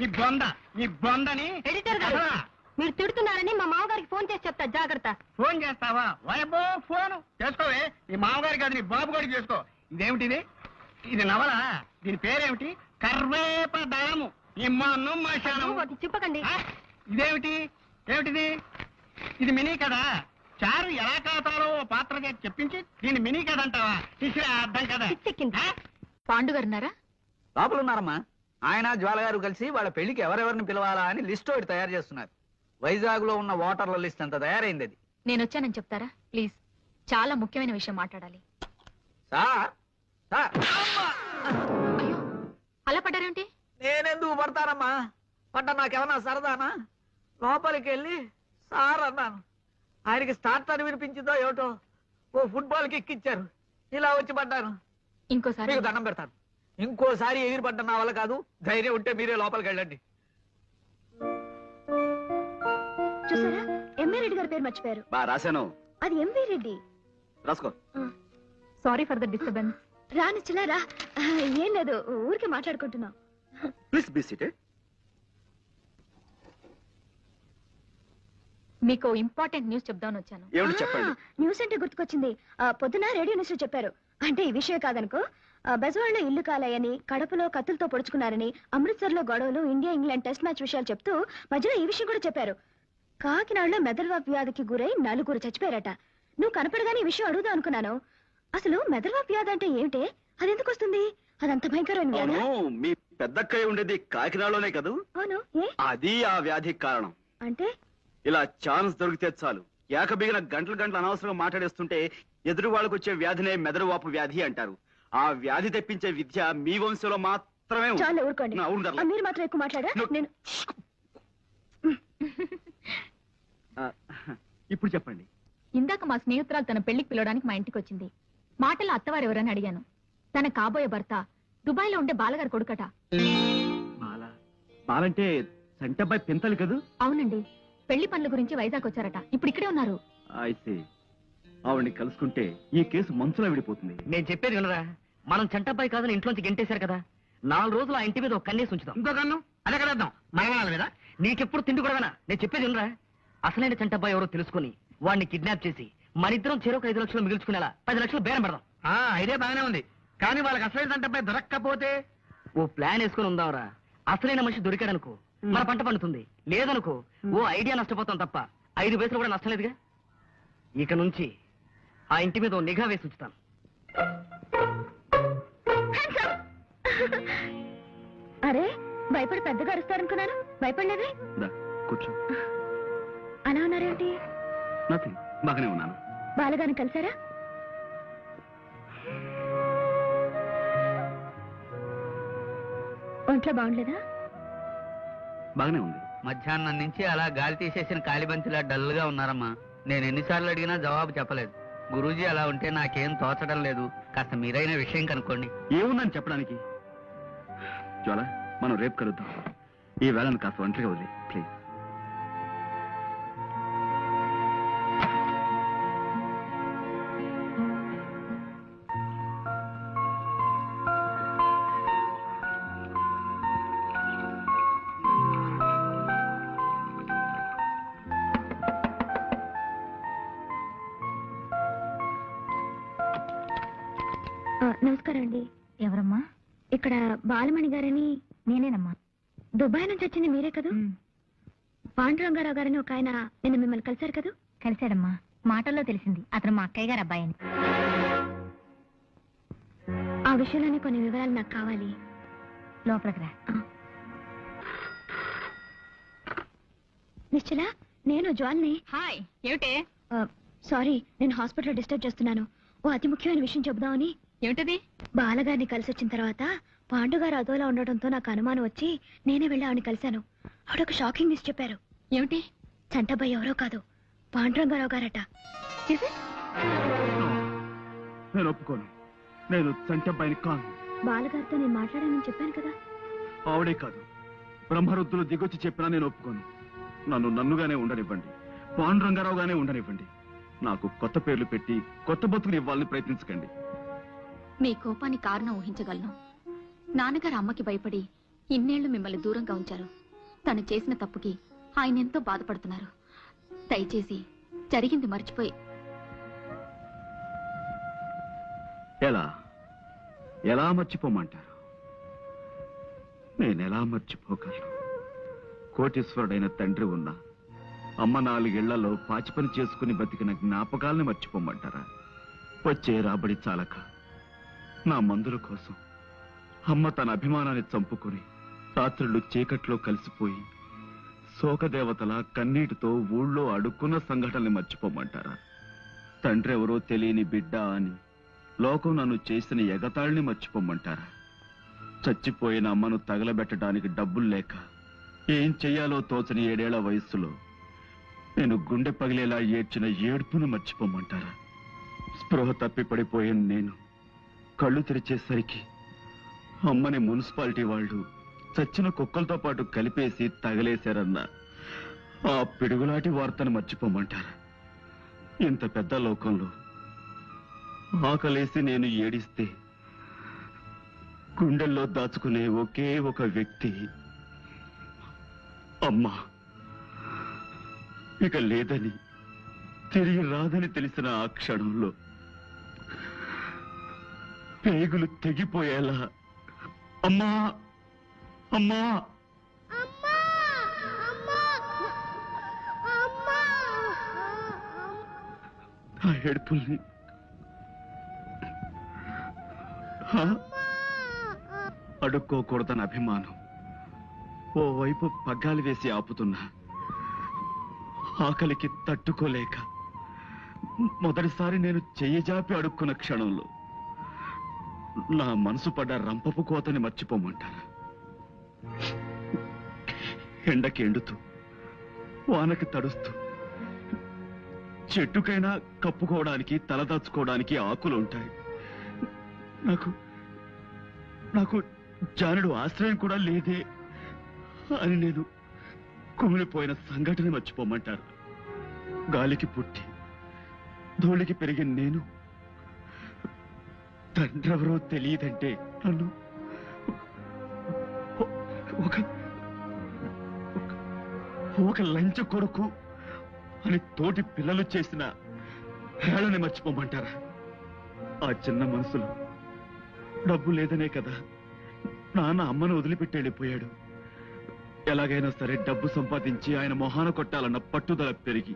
నీ బొంద నీ బొందని. ఎడిటర్ గారు మీరు తిడుతున్నారని మా మామగారికి ఫోన్ చేసి చెప్తా, జాగ్రత్త. ఫోన్ చేస్తావా? వైబో ఫోన్ చేసుకోవే. నీ మామగారికి కాదు, నీ బాబు గారికి చేసుకో. ఇదేమిటిది? ఇది నవల. దీని పేరేమిటి? కర్వేపదళము. చెప్పకండి. ఇదేమిటి? ఏమిటిది? ఇది మినీ కదా. చారు ఎలా కాతారో పాత్రగా చెప్పించి దీన్ని మినీ కథ అంటావా? అర్థం కదా. పాండు గారు ఉన్నారా? లోపల ఉన్నారమ్మా. ఆయన జ్వాల గారు కలిసి వాళ్ళ పెళ్లికి ఎవరెవరిని పిలవాలా అని లిస్ట్ ఒకటి తయారు చేస్తున్నారు. వైజాగ్ లో ఉన్న ఓటర్ల లిస్ట్ అంతా తయారైంది. అది నేను వచ్చానని చెప్తారా ప్లీజ్? చాలా ముఖ్యమైన విషయం మాట్లాడాలి. అయ్యో, అలా పడ్డారేంటి? నేనెందుకు పడతానమ్మా? పడ్డ నాకేమన్నా సరదానా? లోపలికి వెళ్ళి సార్ అన్నాను. ఆయనకి స్టార్ట్ అని వినిపించిందో ఏమిటో, ఓ ఫుట్బాల్ కి ఎక్కిచ్చారు. ఇలా వచ్చి పడ్డాను. ఇంకోసారి మీకు దండం పెడతాను. ఇంకోసారి ఎగిరి పడ్డ నా వల్ల కాదు. ధైర్యం ఉంటే మీరే లోపలికి వెళ్ళండి. చూసారా, ఎంఏ రెడ్డి గారి పేరు మర్చిపోయారు. రాశాను. అది ఎంవి రెడ్డి. రాసుకో. Sorry for the disturbance. రానిచ్చలా రా. ఏం లేదు, ఊరికే మాట్లాడుకుంటున్నాం. Please be seated. మీకు ఇంపార్టెంట్ న్యూస్ చెప్దామని వచ్చాను. చెప్పండి. న్యూస్ అంటే గుర్తుకొచ్చింది. పొద్దున రేడియో న్యూస్ లో చెప్పారు. అంటే ఈ విషయం కాదనుకో. బెజవాడలో ఇల్లు కాలాయని, కడపలో కత్తులతో పొడుచుకున్నారని, అమృత్సర్ లో గొడవలు, ఇండియా ఇంగ్లాండ్ టెస్ట్ మ్యాచ్ విషయాలు చెప్తూ మధ్యలో ఈ విషయం కూడా చెప్పారు. కాకినాడలో మెదడువాపు వ్యాధికి గురై 4 చచ్చిపోయారట. నువ్వు కనపడగానే ఈ విషయం అడుగుదాం అనుకున్నాను. అసలు మెదడువాపు వ్యాధి అంటే ఏమిటే? అది ఎందుకు వస్తుంది? అదంత భయంకరమైన వ్యాధి. మీ పెద్దక్కయ్య ఉండేది కాకినాడలోనే కదూ? అవును. అది ఆ వ్యాధికి కారణం. అంటే ఇలా ఛాన్స్ దొరికితే చాలు, ఏకబిగిన గంటలు అనవసరంగా మాట్లాడేస్తుంటే ఎదురు వాళ్ళకు వచ్చే వ్యాధినే మెదడువాపు వ్యాధి అంటారు. ఆ వ్యాధి తెప్పించే విద్య మీ వంశంలో మాత్రమే ఉంది. చాలా ఊరుకోండి. మీరు మాత్రం ఎక్కువ మాట్లాడా. నేను ఇప్పుడు చెప్పండి. ఇందాక మా స్నేహితురాలు తన పెళ్లికి పిలవడానికి మా ఇంటికి వచ్చింది. మాటల్లో అత్తవారు ఎవరని అడిగాను. తన కాబోయే భర్త దుబాయ్ లో ఉండే బాలగారు కొడుకట. బాలంటే సంటబ్బాయి పెంతలు కదూ? అవునండి. పెళ్లి పనుల గురించి వైజాగ్ వచ్చారట. ఇప్పుడు ఇక్కడే ఉన్నారు. అయితే ఆవిడ్ని కలుసుకుంటే ఈ కేసు మనసులో విడిపోతుంది. నేను చెప్పేది వినరా? మనం చంటబ్బాయి కాదని ఇంట్లోంచి గెంటేశారు కదా. 4 రోజులు ఆ ఇంటి మీద ఒక కన్నేసి ఉంచుతాం. ఇంకో కన్ను అదే కదేద్దాం మగవాళ్ళ మీద. నీకెప్పుడు తిండి కూడా నేను చెప్పేది వినరా? అసలైన చంటబ్బాయి ఎవరో తెలుసుకుని వాడిని కిడ్నాప్ చేసి మనిద్దరం చెరొక 5 లక్షలు మిగుల్చుకునేలా 10 లక్షలు బేరం పెడదాం. ఐడియా బాగానే ఉంది, కానీ వాళ్ళకి అసలైన చంటబ్బాయి దొరక్కపోతే ఓ ప్లాన్ వేసుకుని ఉందాంరా. అసలైన మనిషి దొరికాడనుకో మన పంట పండుతుంది. లేదనుకో ఓ ఐడియా నష్టపోతాం తప్ప 5 పైసలు కూడా నష్టం లేదుగా. ఇక నుంచి ఆ ఇంటి మీద ఓ నిఘా వేసి ఉంచుతాను. అరే, భయపడి పెద్దగా అరుస్తారనుకున్నాను. భయపడలేదే? కూర్చో. అలా ఉన్నారేంటి? బాగానే ఉన్నాను. బాలగాని కలిసారా? ఒంట్లో బాగుండలేదా? బాగానే ఉంది. మధ్యాహ్నం నుంచి అలా గాలి తీసేసిన కాలిబంతిలా డల్ గా ఉన్నారమ్మా. నేను ఎన్నిసార్లు అడిగినా జవాబు చెప్పలేదు. గురూజీ అలా ఉంటే నాకేం తోచడం లేదు. కాస్త మీరైన విషయం కనుక్కోండి. ఏముందని చెప్పడానికి? జ్వాల, మనం రేపు కలుద్దాం. ఈ వేళను కాస్త ఒంటరిగా వదిలే ప్లీజ్. నమస్కారం అండి. ఎవరమ్మా? ఇక్కడ బాలమణి గారని. నేనేనమ్మా. దుబాయ్ నుంచి వచ్చింది మీరే కదూ? పాండురంగారావు గారని ఒక ఆయన నిన్న మిమ్మల్ని కలిశారు కదూ? కలిశాడమ్మా. మాటల్లో తెలిసింది అతను మా అక్కయ్య గారు అబ్బాయి అని. ఆ విషయంలోనే కొన్ని వివరాలు నాకు కావాలి. లోపలికి రా. నిశ్చల, నేను జ్వాల్ని. హాయ్. ఏమిటే? సారీ, నేను హాస్పిటల్లో డిస్టర్బ్ చేస్తున్నాను. ఓ అతి ముఖ్యమైన విషయం చెబుదామని. ఏమిటది? బాలగారిని కలిసి వచ్చిన తర్వాత పాండుగారు అదోలా ఉండటంతో నాకు అనుమానం వచ్చి నేనే వెళ్ళి ఆవిడని కలిశాను. ఆవిడొక షాకింగ్ న్యూస్ చెప్పారు. ఏమిటి? చంటబ్బాయి ఎవరో కాదు, పాండురంగారావు గారట. నేను ఒప్పుకోను. నేను చంటబ్బాయిని కాను. బాలగారితో నేను మాట్లాడానని చెప్పాను కదా. ఆవిడే కాదు, బ్రహ్మరుద్దులు దిగొచ్చి చెప్పినా నేను ఒప్పుకోను. నన్నుగానే ఉండనివ్వండి, పాండురంగారావుగానే ఉండనివ్వండి. నాకు కొత్త పేర్లు పెట్టి కొత్త బతుకుని ఇవ్వాలని ప్రయత్నించకండి. మీ కోపానికి కారణం ఊహించగలను. నాన్నగారు అమ్మకి భయపడి ఇన్నేళ్లు మిమ్మల్ని దూరంగా ఉంచారు. తను చేసిన తప్పుకి ఆయన ఎంతో బాధపడుతున్నారు. దయచేసి జరిగింది మర్చిపోయి. ఎలా ఎలా మర్చిపోమంటారు? నేనెలా మర్చిపోగలను? కోటీశ్వరుడైన తండ్రి ఉన్నా అమ్మ 4 ఏళ్లలో పాచి పని చేసుకుని బతికిన జ్ఞాపకాల్ని మర్చిపోమంటారా? వచ్చే రాబడి చాలక నా మందుల కోసం అమ్మ తన అభిమానాన్ని చంపుకుని రాత్రులు చీకట్లో కలిసిపోయి శోకదేవతల కన్నీటితో ఊళ్ళో అడుక్కున్న సంఘటనల్ని మర్చిపోమంటారా? తండ్రి ఎవరో తెలియని బిడ్డ అని లోకం నన్ను చేసిన ఎగతాళిని మర్చిపోమంటారా? చచ్చిపోయిన అమ్మను తగలబెట్టడానికి డబ్బులు లేక ఏం చెయ్యాలో తోచని 7 ఏళ్ల వయస్సులో నేను గుండె పగిలేలా ఏడ్చిన ఏడ్పును మర్చిపోమంటారా? స్పృహ తప్పి పడిపోయిన నేను కళ్ళు తెరిచేసరికి అమ్మని మున్సిపాలిటీ వాళ్ళు చచ్చిన కుక్కలతో పాటు కలిపేసి తగలేశారన్న ఆ పిడుగులాంటి వార్తను మర్చిపోమంటారా? ఇంత పెద్ద లోకంలో ఆకలేసి నేను ఏడిస్తే గుండెల్లో దాచుకునే ఒకే ఒక వ్యక్తి అమ్మా ఇక లేదని, తిరిగి రాదని తెలిసిన ఆ క్షణంలో పేగులు తెగిపోయేలా అమ్మా అమ్మా ఆ ఏడుపుల్ని అడుక్కోకూడదని అభిమానం ఓవైపు పగ్గాలు వేసి ఆపుతున్నా ఆకలికి తట్టుకోలేక మొదటిసారి నేను చెయ్యజాపి అడుక్కున్న క్షణంలో నా మనసు పడ్డ రంపపు కోతని మర్చిపోమంటారా? ఎండకి ఎండుతూ వానకి తడుస్తూ చెట్టుకైనా కప్పుకోవడానికి తలదాచుకోవడానికి ఆకులు ఉంటాయి. నాకు జానుడు ఆశ్రయం కూడా లేదే అని నేను కుమిలిపోయిన సంఘటన మర్చిపోమంటారు? గాలికి పుట్టి ధూళికి పెరిగిన నేను తండ్రెవరో తెలియదంటే నన్ను ఒక లంచ కొడుకు అని తోటి పిల్లలు చేసిన హేళని మర్చిపోమంటారా? ఆ చిన్న మనసులో డబ్బు లేదనే కదా నాన్న అమ్మను వదిలిపెట్టి వెళ్ళిపోయాడు. ఎలాగైనా సరే డబ్బు సంపాదించి ఆయన మొహాన కొట్టాలన్న పట్టుదల పెరిగి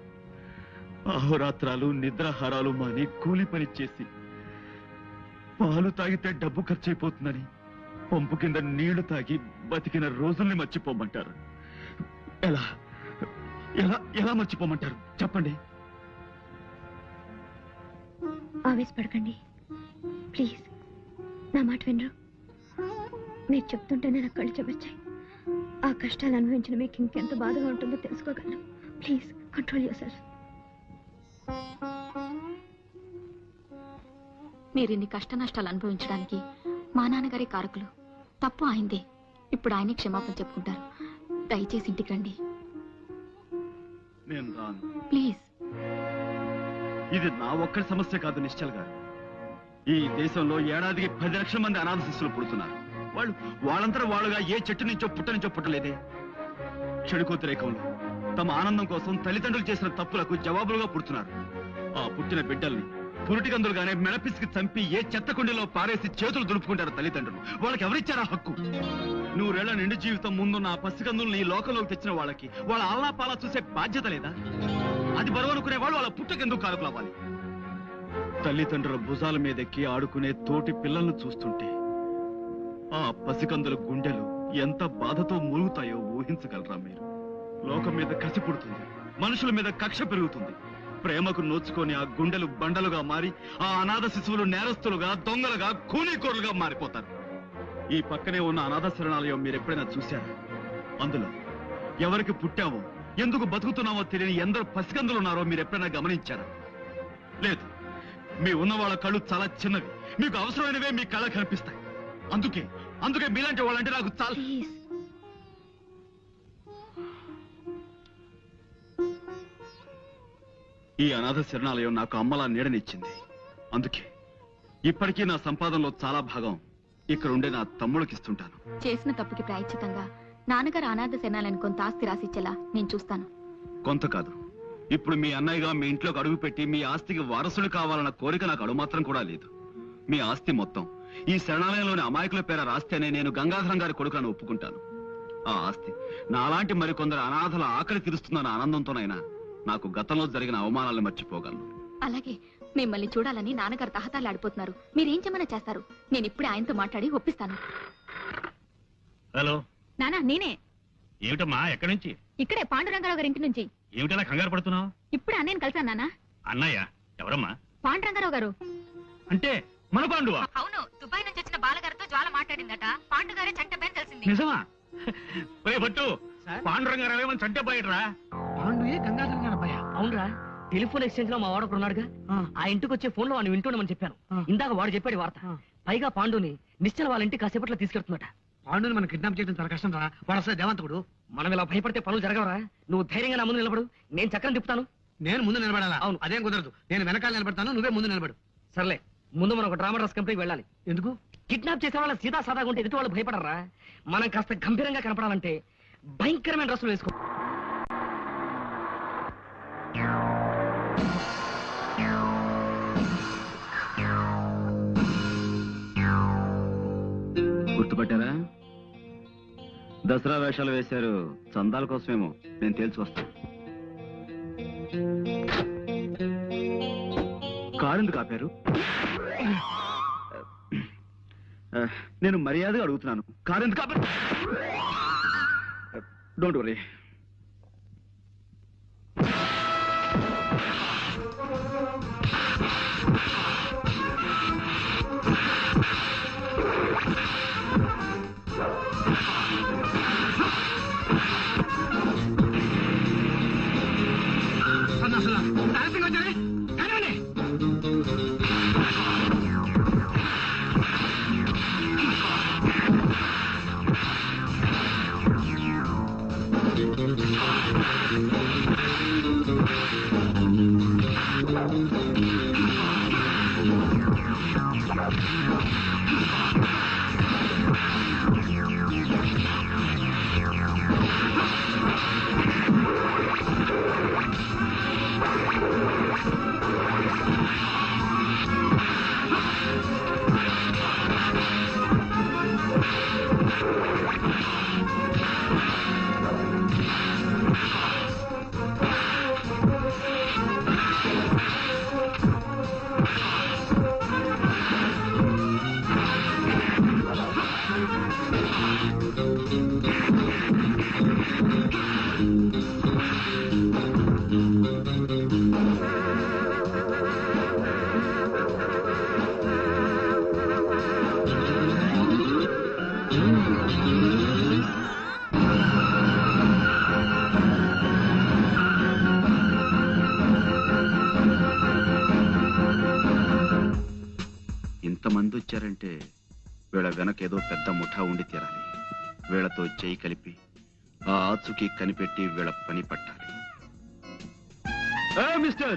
అహోరాత్రాలు నిద్రాహారాలు మాని కూలి పని చేసి పాలు తాగితే డబ్బు ఖర్చు అయిపోతుందని పంపు కింద నీళ్లు తాగి బతికిన రోజుల్ని మర్చిపోమంటారు? ఎలా ఎలా ఎలా మర్చిపోమంటారు చెప్పండి? ఆవేశపడకండి ప్లీజ్, నా మాట వినరు. మీరు చెప్తుంటేనే నా కళ్ళు చెబుతాయి. ఆ కష్టాలు అనుభవించిన మీకు ఇంకెంత బాధగా ఉంటుందో తెలుసుకోగలను. Please control yourself. మీరు ఇన్ని కష్ట నష్టాలు అనుభవించడానికి మా నాన్నగారి కారకులు. తప్పు ఆయనదే. ఇప్పుడు ఆయనే క్షమాపణ చెప్పుకుంటారు. దయచేసి ఇంటికి రండి నేను రాను. ప్లీజ్. ఇది నా ఒక్కరి సమస్య కాదు నిశ్చల్ గారు. ఈ దేశంలో ఏడాదికి 10 లక్షల మంది అనాథ శిశువులు పుడుతున్నారు. వాళ్ళంతా వాళ్ళుగా ఏ చెట్టు నుంచో పుట్టలేదే. చెడుకోతిరేకంలో తమ ఆనందం కోసం తల్లిదండ్రులు చేసిన తప్పులకు జవాబులుగా పుడుతున్నారు. ఆ పుట్టిన బిడ్డల్ని పురుటికందులుగానే మెడపిసికి చంపి ఏ చెత్త కుండీలో పారేసి చేతులు దులుపుకుంటారు తల్లిదండ్రులు. వాళ్ళకి ఎవరిచ్చారా హక్కు? 100 ఏళ్ల నిండు జీవితం ముందున్న ఆ పసికందుల్ని ఈ లోకంలోకి తెచ్చిన వాళ్ళకి వాళ్ళ ఆలనా పాలా చూసే బాధ్యత లేదా? అది బరువు అనుకునే వాళ్ళు వాళ్ళ పుట్టకెందుకు కారకులు అవ్వాలి? తల్లిదండ్రుల భుజాల మీదెక్కి ఆడుకునే తోటి పిల్లలను చూస్తుంటే ఆ పసికందుల గుండెలు ఎంత బాధతో మూలుగుతాయో ఊహించగలరా మీరు? లోకం మీద కసి పుడుతుంది, మనుషుల మీద కక్ష పెరుగుతుంది. ప్రేమకు నోచుకొని ఆ గుండెలు బండలుగా మారి ఆ అనాథ శిశువులు నేరస్తులుగా, దొంగలుగా, కూలీకోరులుగా మారిపోతారు. ఈ పక్కనే ఉన్న అనాథ శరణాలయం మీరు ఎప్పుడైనా చూశారా? అందులో ఎవరికి పుట్టావో, ఎందుకు బతుకుతున్నావో తెలియని ఎందరు పసికందులు ఉన్నారో మీరు ఎప్పుడైనా గమనించారా? లేదు. మీ ఉన్న వాళ్ళ కళ్ళు చాలా చిన్నవి, మీకు అవసరమైనవే మీ కళ్ళ కనిపిస్తాయి. అందుకే మీలాంటి వాళ్ళంటే నాకు చాలా. ఈ అనాథ శరణాలయం నాకు అమ్మలా నీడనిచ్చింది. అందుకే ఇప్పటికీ నా సంపాదనలో చాలా భాగం ఇక్కడ ఉండే నా తమ్ముళ్ళకి ఇస్తుంటాను. చేసిన తప్పుకి ప్రాయశ్చితంగా నాన్నగారు అనాథ శరణాలని కొంత ఆస్తి రాసిచ్చేలా నేను చూస్తాను. కొంత కాదు, ఇప్పుడు మీ అన్నయ్యగా మీ ఇంట్లోకి అడుగు పెట్టి మీ ఆస్తికి వారసులు కావాలన్న కోరిక నాకు అడుమాత్రం కూడా లేదు. మీ ఆస్తి మొత్తం ఈ శరణాలయంలోని అమాయకుల పేర రాస్తేనే నేను గంగాధరం గారి కొడుకును ఒప్పుకుంటాను. ఆ ఆస్తి నాలాంటి మరికొందరు అనాథల ఆకలి తీరుస్తుందన్న ఆనందంతోనైనా నాకు గతంలో జరిగిన అవమానాలను మర్చిపోగలను. అలాగే మిమ్మల్ని చూడాలని నాన్నగారు తహతాలాడిపోతున్నారు. మీరేం చెమన్నా చేస్తారు. నేను ఇప్పుడే ఆయనతో మాట్లాడి ఒప్పిస్తాను. హలో నానా, నేనే. ఏమిటమ్మా, ఎక్కడి నుంచి? ఇక్కడే పాండురంగారావు గారి ఇంటి నుంచి. ఏమిటలా కంగారు పడుతున్నావు? ఇప్పుడే అన్నయ్యను కలిసాను నాన్న. అన్నయ్య ఎవరమ్మా? పాండురంగారావు గారు. అంటే మన పాండువా? అవును, దుబాయ్ నుంచి వచ్చిన బాలగారితో జ్వాల మాట్లాడిందట. పాండుగారే చంటబేని తెలిసింది. నిజమా? రే భట్టు, పాండురంగారావేమని చంటే పోయట్రా? పాండుయే గంగాధర్ గారు అబ్బాయా? అవునరా, టెలిఫోన్ ఎక్స్చేంజ్ లో మా వాడు ఒకడు ఉన్నాడుగా, ఆ ఇంటికి వచ్చే ఫోన్ లో వాడిని వింటున్నామని చెప్పాను. ఇందాక వాడు చెప్పాడు వార్త. పైగా పాండుని నిశ్చల వాళ్ళ ఇంటికి కాసేపట్లో తీసుకెళ్తున్నట. పాండుని మనం కిడ్నాప్ చేయడం చాలా కష్టం రా. వాడు అసలు దేవంతకుడు. మనం ఇలా భయపడితే పనులు జరగవరా? నువ్వు ధైర్యంగా నా ముందు నిలబడు, నేను చక్రం తిప్పుతాను. నేను ముందు నిలబడాలా? అవును. అదేం కుదరదు. నేను వెనకాల నిలబడతాను, నువ్వే ముందు నిలబడు. సర్లే, ముందు మనం ఒక డ్రామా డ్రెస్ కంపెనీకి వెళ్ళాలి. ఎందుకు? కిడ్నాప్ చేసే వాళ్ళ సీదా సాదాగా ఉంటే ఎదుటి వాళ్ళు భయపడరా? మనం కాస్త గంభీరంగా కనపడాలంటే భయంకరమైన డ్రెస్సులు వేసుకో. గుర్తుపట్టారా? దసరా వేషాలు వేశారు, చందాల కోసమేమో. నేను తేల్చుకొస్తాను. కారు ఎందుకు ఆపారు? నేను మర్యాదగా అడుగుతున్నాను, కారు ఎందుకు ఆపారు? Don't worry. ఇంతమంది వచ్చారంటే వీళ్ళ వెనక ఏదో పెద్ద ముఠా ఉండి తీరాలి. వీళ్ళతో చేయి కలిపి ఆ ఆచుకి కనిపెట్టి వీళ్ళ పని పట్టాలి. మిస్టర్,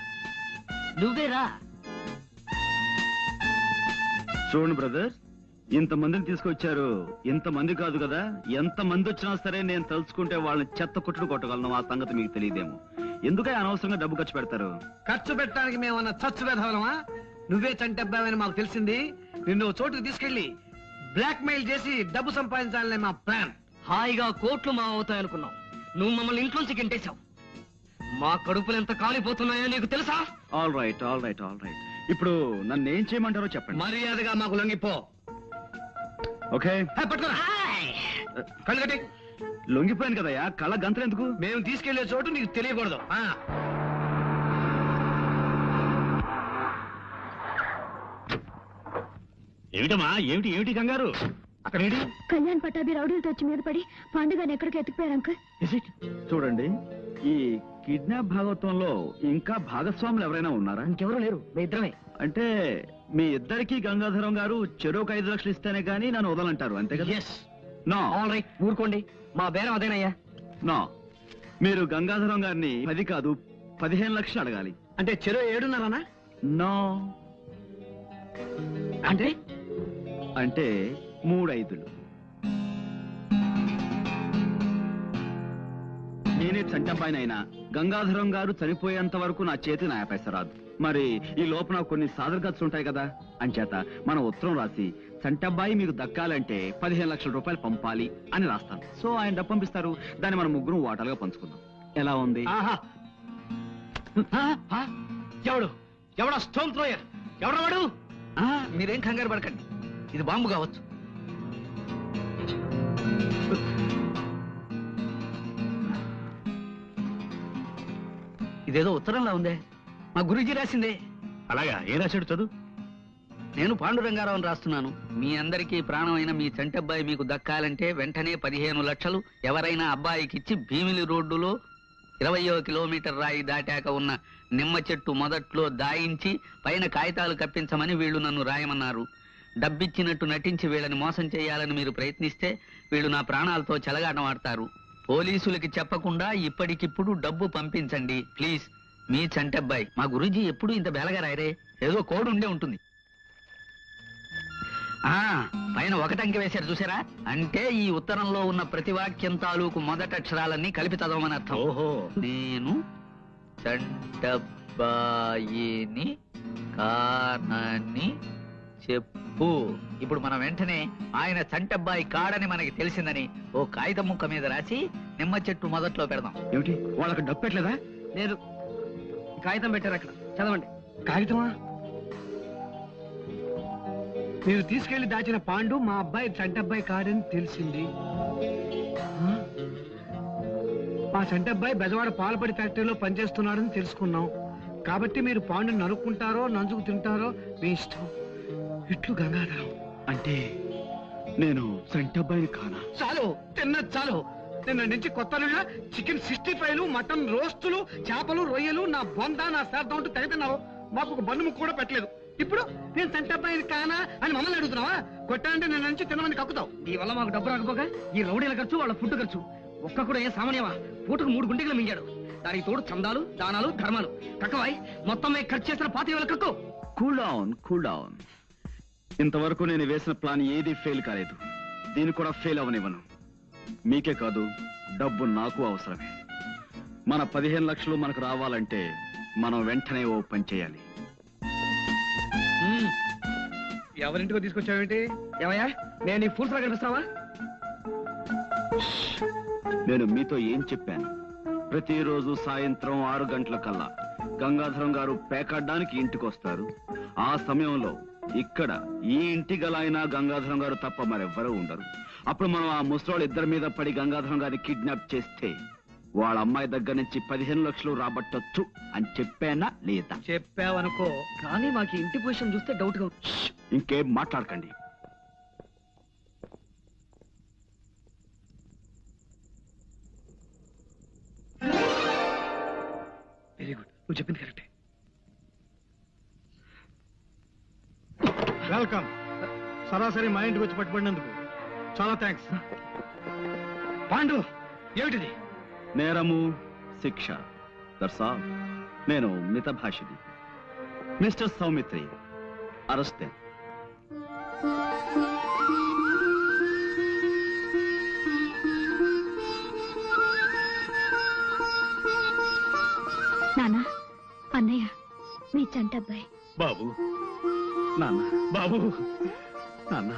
నువ్వేరా? చూడండి బ్రదర్, ఇంతమందిని తీసుకొచ్చారు. ఇంతమంది కాదు కదా, ఎంత మంది వచ్చినా సరే నేను తలుచుకుంటే వాళ్ళని చెత్త కొట్టుడు కొట్టగలను. ఆ సంగతి మీకు తెలియదేమో. ఎందుకే అనవసరంగా డబ్బు ఖర్చు పెడతారు? ఖర్చు పెట్టడానికి మేమన్నా చచ్చు వేధవలమా? నువ్వే చంటబ్బావని మాకు తెలిసింది. నిన్ను చోటుకు తీసుకెళ్లి బ్లాక్ మెయిల్ చేసి డబ్బు సంపాదించాలనే మా ప్లాన్. హాయిగా కోట్లు మా అవుతాయనుకున్నావు. నువ్వు మమ్మల్ని ఇంట్లోంచి గెంటేశావు. మా కడుపులు ఎంత కాలిపోతున్నాయో నీకు తెలుసా? All right, all right, all right. ఇప్పుడు నన్ను ఏం చేయమంటారో చెప్పండి. మర్యాదగా మాకు లొంగిపో. ఓకే, పట్టుకోరా. కళ్ళు కట్టి. లొంగిపోయాను కదయ్యా, కళ్ళ గంతలు ఎందుకు? మేము తీసుకెళ్లే చోటు నీకు తెలియకూడదు. ఏమిటమ్మా, ఏమిటి ఏమిటి కంగారు? అక్కడ ఏంటి? కళ్యాణ్ పట్టాభి రౌడీలతో వచ్చి మీద పడి పాండుగాని ఎక్కడికి ఎత్తుకుపోయారు అంకుల్. చూడండి, ఈ కిడ్నాప్ భాగవతంలో ఇంకా భాగస్వాములు ఎవరైనా ఉన్నారా? ఇంకెవరూ లేరు, మీ ఇద్దరమే. అంటే మీ ఇద్దరికి గంగాధరం గారు చెరోకు 5 లక్షలు ఇస్తేనే గానీ నన్ను వదలంటారు, అంతే కదా? నో. ఆల్ రైట్, ఊరుకోండి. మా బేరం అదేనయ్యా. నో, మీరు గంగాధరం గారిని 10 కాదు 15 లక్షలు అడగాలి. అంటే చెరో 7.5? నో. అంటే అంటే 3 5లు. నేనే చంటబ్బాయినైనా గంగాధరం గారు చనిపోయేంత వరకు నా చేతి నా పైస రాదు. మరి ఈ లోపల కొన్ని సాదర ఖర్చులు ఉంటాయి కదా, అంచేత మన ఉత్తరం రాసి చంటబ్బాయి మీకు దక్కాలంటే 15 లక్షల రూపాయలు పంపాలి అని రాస్తాను. సో ఆయన డబ్బు పంపిస్తారు, దాన్ని మనం ముగ్గురం వాటాలుగా పంచుకుందాం. ఎలా ఉంది? ఎవడో స్టోన్ థ్రోయర్, ఎవడో వాడు? మీరేం కంగారు పడకండి, ఇది బాంబు కావచ్చు. ఇదేదో ఉత్తరంలా ఉందే, మా గురూజీ రాసిందే. అలాగా, ఏ రాశాడు చదువు. నేను పాండురంగారావు రాస్తున్నాను. మీ అందరికీ ప్రాణమైన మీ చంటబ్బాయి మీకు దక్కాలంటే వెంటనే 15 లక్షలు ఎవరైనా అబ్బాయికిచ్చి భీమిలి రోడ్డులో 20వ కిలోమీటర్ రాయి దాటాక ఉన్న నిమ్మ చెట్టు మొదట్లో దాయించి పైన కాగితాలు కప్పించమని వీళ్ళు నన్ను రాయమన్నారు. డబ్బిచ్చినట్టు నటించి వీళ్ళని మోసం చేయాలని మీరు ప్రయత్నిస్తే వీళ్ళు నా ప్రాణాలతో చెలగాటమాడతారు. పోలీసులకి చెప్పకుండా ఇప్పటికిప్పుడు డబ్బు పంపించండి ప్లీజ్. మీ చంటబ్బాయి. మా గురూజీ ఎప్పుడు ఇంత బేలగా రాయరే, ఏదో కోడ్ ఉండే ఉంటుంది. పైన 1 అంకె వేశారు చూసారా, అంటే ఈ ఉత్తరంలో ఉన్న ప్రతి వాక్యం తాలూకు మొదటి అక్షరాలన్నీ కలిపి చదవమని అర్థం. ఓహో. నేను చంటబ్బాయిని కానని చెప్పు. ఇప్పుడు మనం వెంటనే ఆయన చంటబ్బాయి కాడని మనకి తెలిసిందని ఓ కాగితం ముక్క మీద రాసి నిమ్మ చెట్టు మొదట్లో పెడదాం. ఏమిటి, వాళ్ళకి డబ్బు పెట్టలేదా? లేదు, కాగితం పెట్టారు అక్కడ, చదవండి. కాగితమా? మీరు తీసుకెళ్లి దాచిన పాండు మా అబ్బాయి చంటబ్బాయి కాడని తెలిసింది. మా చంటబ్బాయి బెజవాడ పాలపడి ఫ్యాక్టరీలో పనిచేస్తున్నాడని తెలుసుకున్నాం. కాబట్టి మీరు పాండుని నరుక్కుంటారో నంచుకు తింటారో మీ ఇష్టం. ఇట్లు గంగాధరం. అంటే నేను చంటబ్బాయిని కానా? చాలు, తిన్నది చాలు. నిన్న నుంచి కొత్తలుగా చికెన్ 65లు, మటన్ రోస్టులు, చేపలు, రొయ్యలు, నా బొంద, నా శ్రాద్ధం అంటూ తెగతిన్నావు. మాకు ఒక బండు ముక్క కూడా పెట్టలేదు. ఇప్పుడు నేను చంటబ్బాయిని కానా అని మమ్మల్ని అడుగుతున్నావా? కొట్టాలంటే నిన్న నుంచి తినమని కక్కుతావు. ఈ వల్ల మాకు డబ్బు రాకపోగా ఈ రౌడీల ఖర్చు, వాళ్ళ ఫుడ్ ఖర్చు ఒక్క కూడా ఏం సామాన్యమా? పూటకు 3 గుంటలు మింగాడు. దానికి తోడు చందాలు, దానాలు, ధర్మాలు. కక్కవాయి మొత్తం ఖర్చు చేసిన 25,000 కక్కు. Cool down, cool down. ఇంతవరకు నేను వేసిన ప్లాన్ ఏది ఫెయిల్ కాలేదు. దీన్ని కూడా ఫెయిల్ అవనివ్వను. మీకే కాదు, డబ్బు నాకు అవసరమే. మన 15 లక్షలు మనకు రావాలంటే మనం వెంటనే ఓ పని చేయాలి. ఎవరింటికో తీసుకొచ్చావేంటి? ఏమయ్యా, నేను నీ ఫుల్స్ లా కనిపిస్తావా? నేను మీతో ఏం చెప్పాను? ప్రతిరోజు సాయంత్రం 6 గంటలకల్లా గంగాధరం గారు పేకాడడానికి ఇంటికి వస్తారు. ఆ సమయంలో ఇక్కడ ఈ ఇంటి గలైనా గంగాధరం గారు తప్ప మరెవ్వరూ ఉండరు. అప్పుడు మనం ఆ ముసలోళ్ళ ఇద్దరి మీద పడి గంగాధరం గారిని కిడ్నాప్ చేస్తే వాళ్ళ అమ్మాయి దగ్గర నుంచి 15 లక్షలు రాబట్టొచ్చు అని చెప్పానా లేదా? చెప్పావనుకో, కానీ మాకు ఇంటి పొజిషన్ చూస్తే డౌట్ గా. ఇంకేం మాట్లాడకండి. వెరీ గుడ్, నువ్వు చెప్పింది కరెక్టే. వెల్కమ్. సరాసరి మా ఇంటికి వచ్చి పట్టుబడినందుకు చాలా థ్యాంక్స్. పాండు, ఏమిటిది? నేరము, శిక్ష, దట్స్ ఆల్. నేను మితభాషిని. Mister Saumitri, arrest. నానా, అన్నయ్య, మీ చంటబ్బాయి. బాబు, నాన్న, బాబు, నాన్న.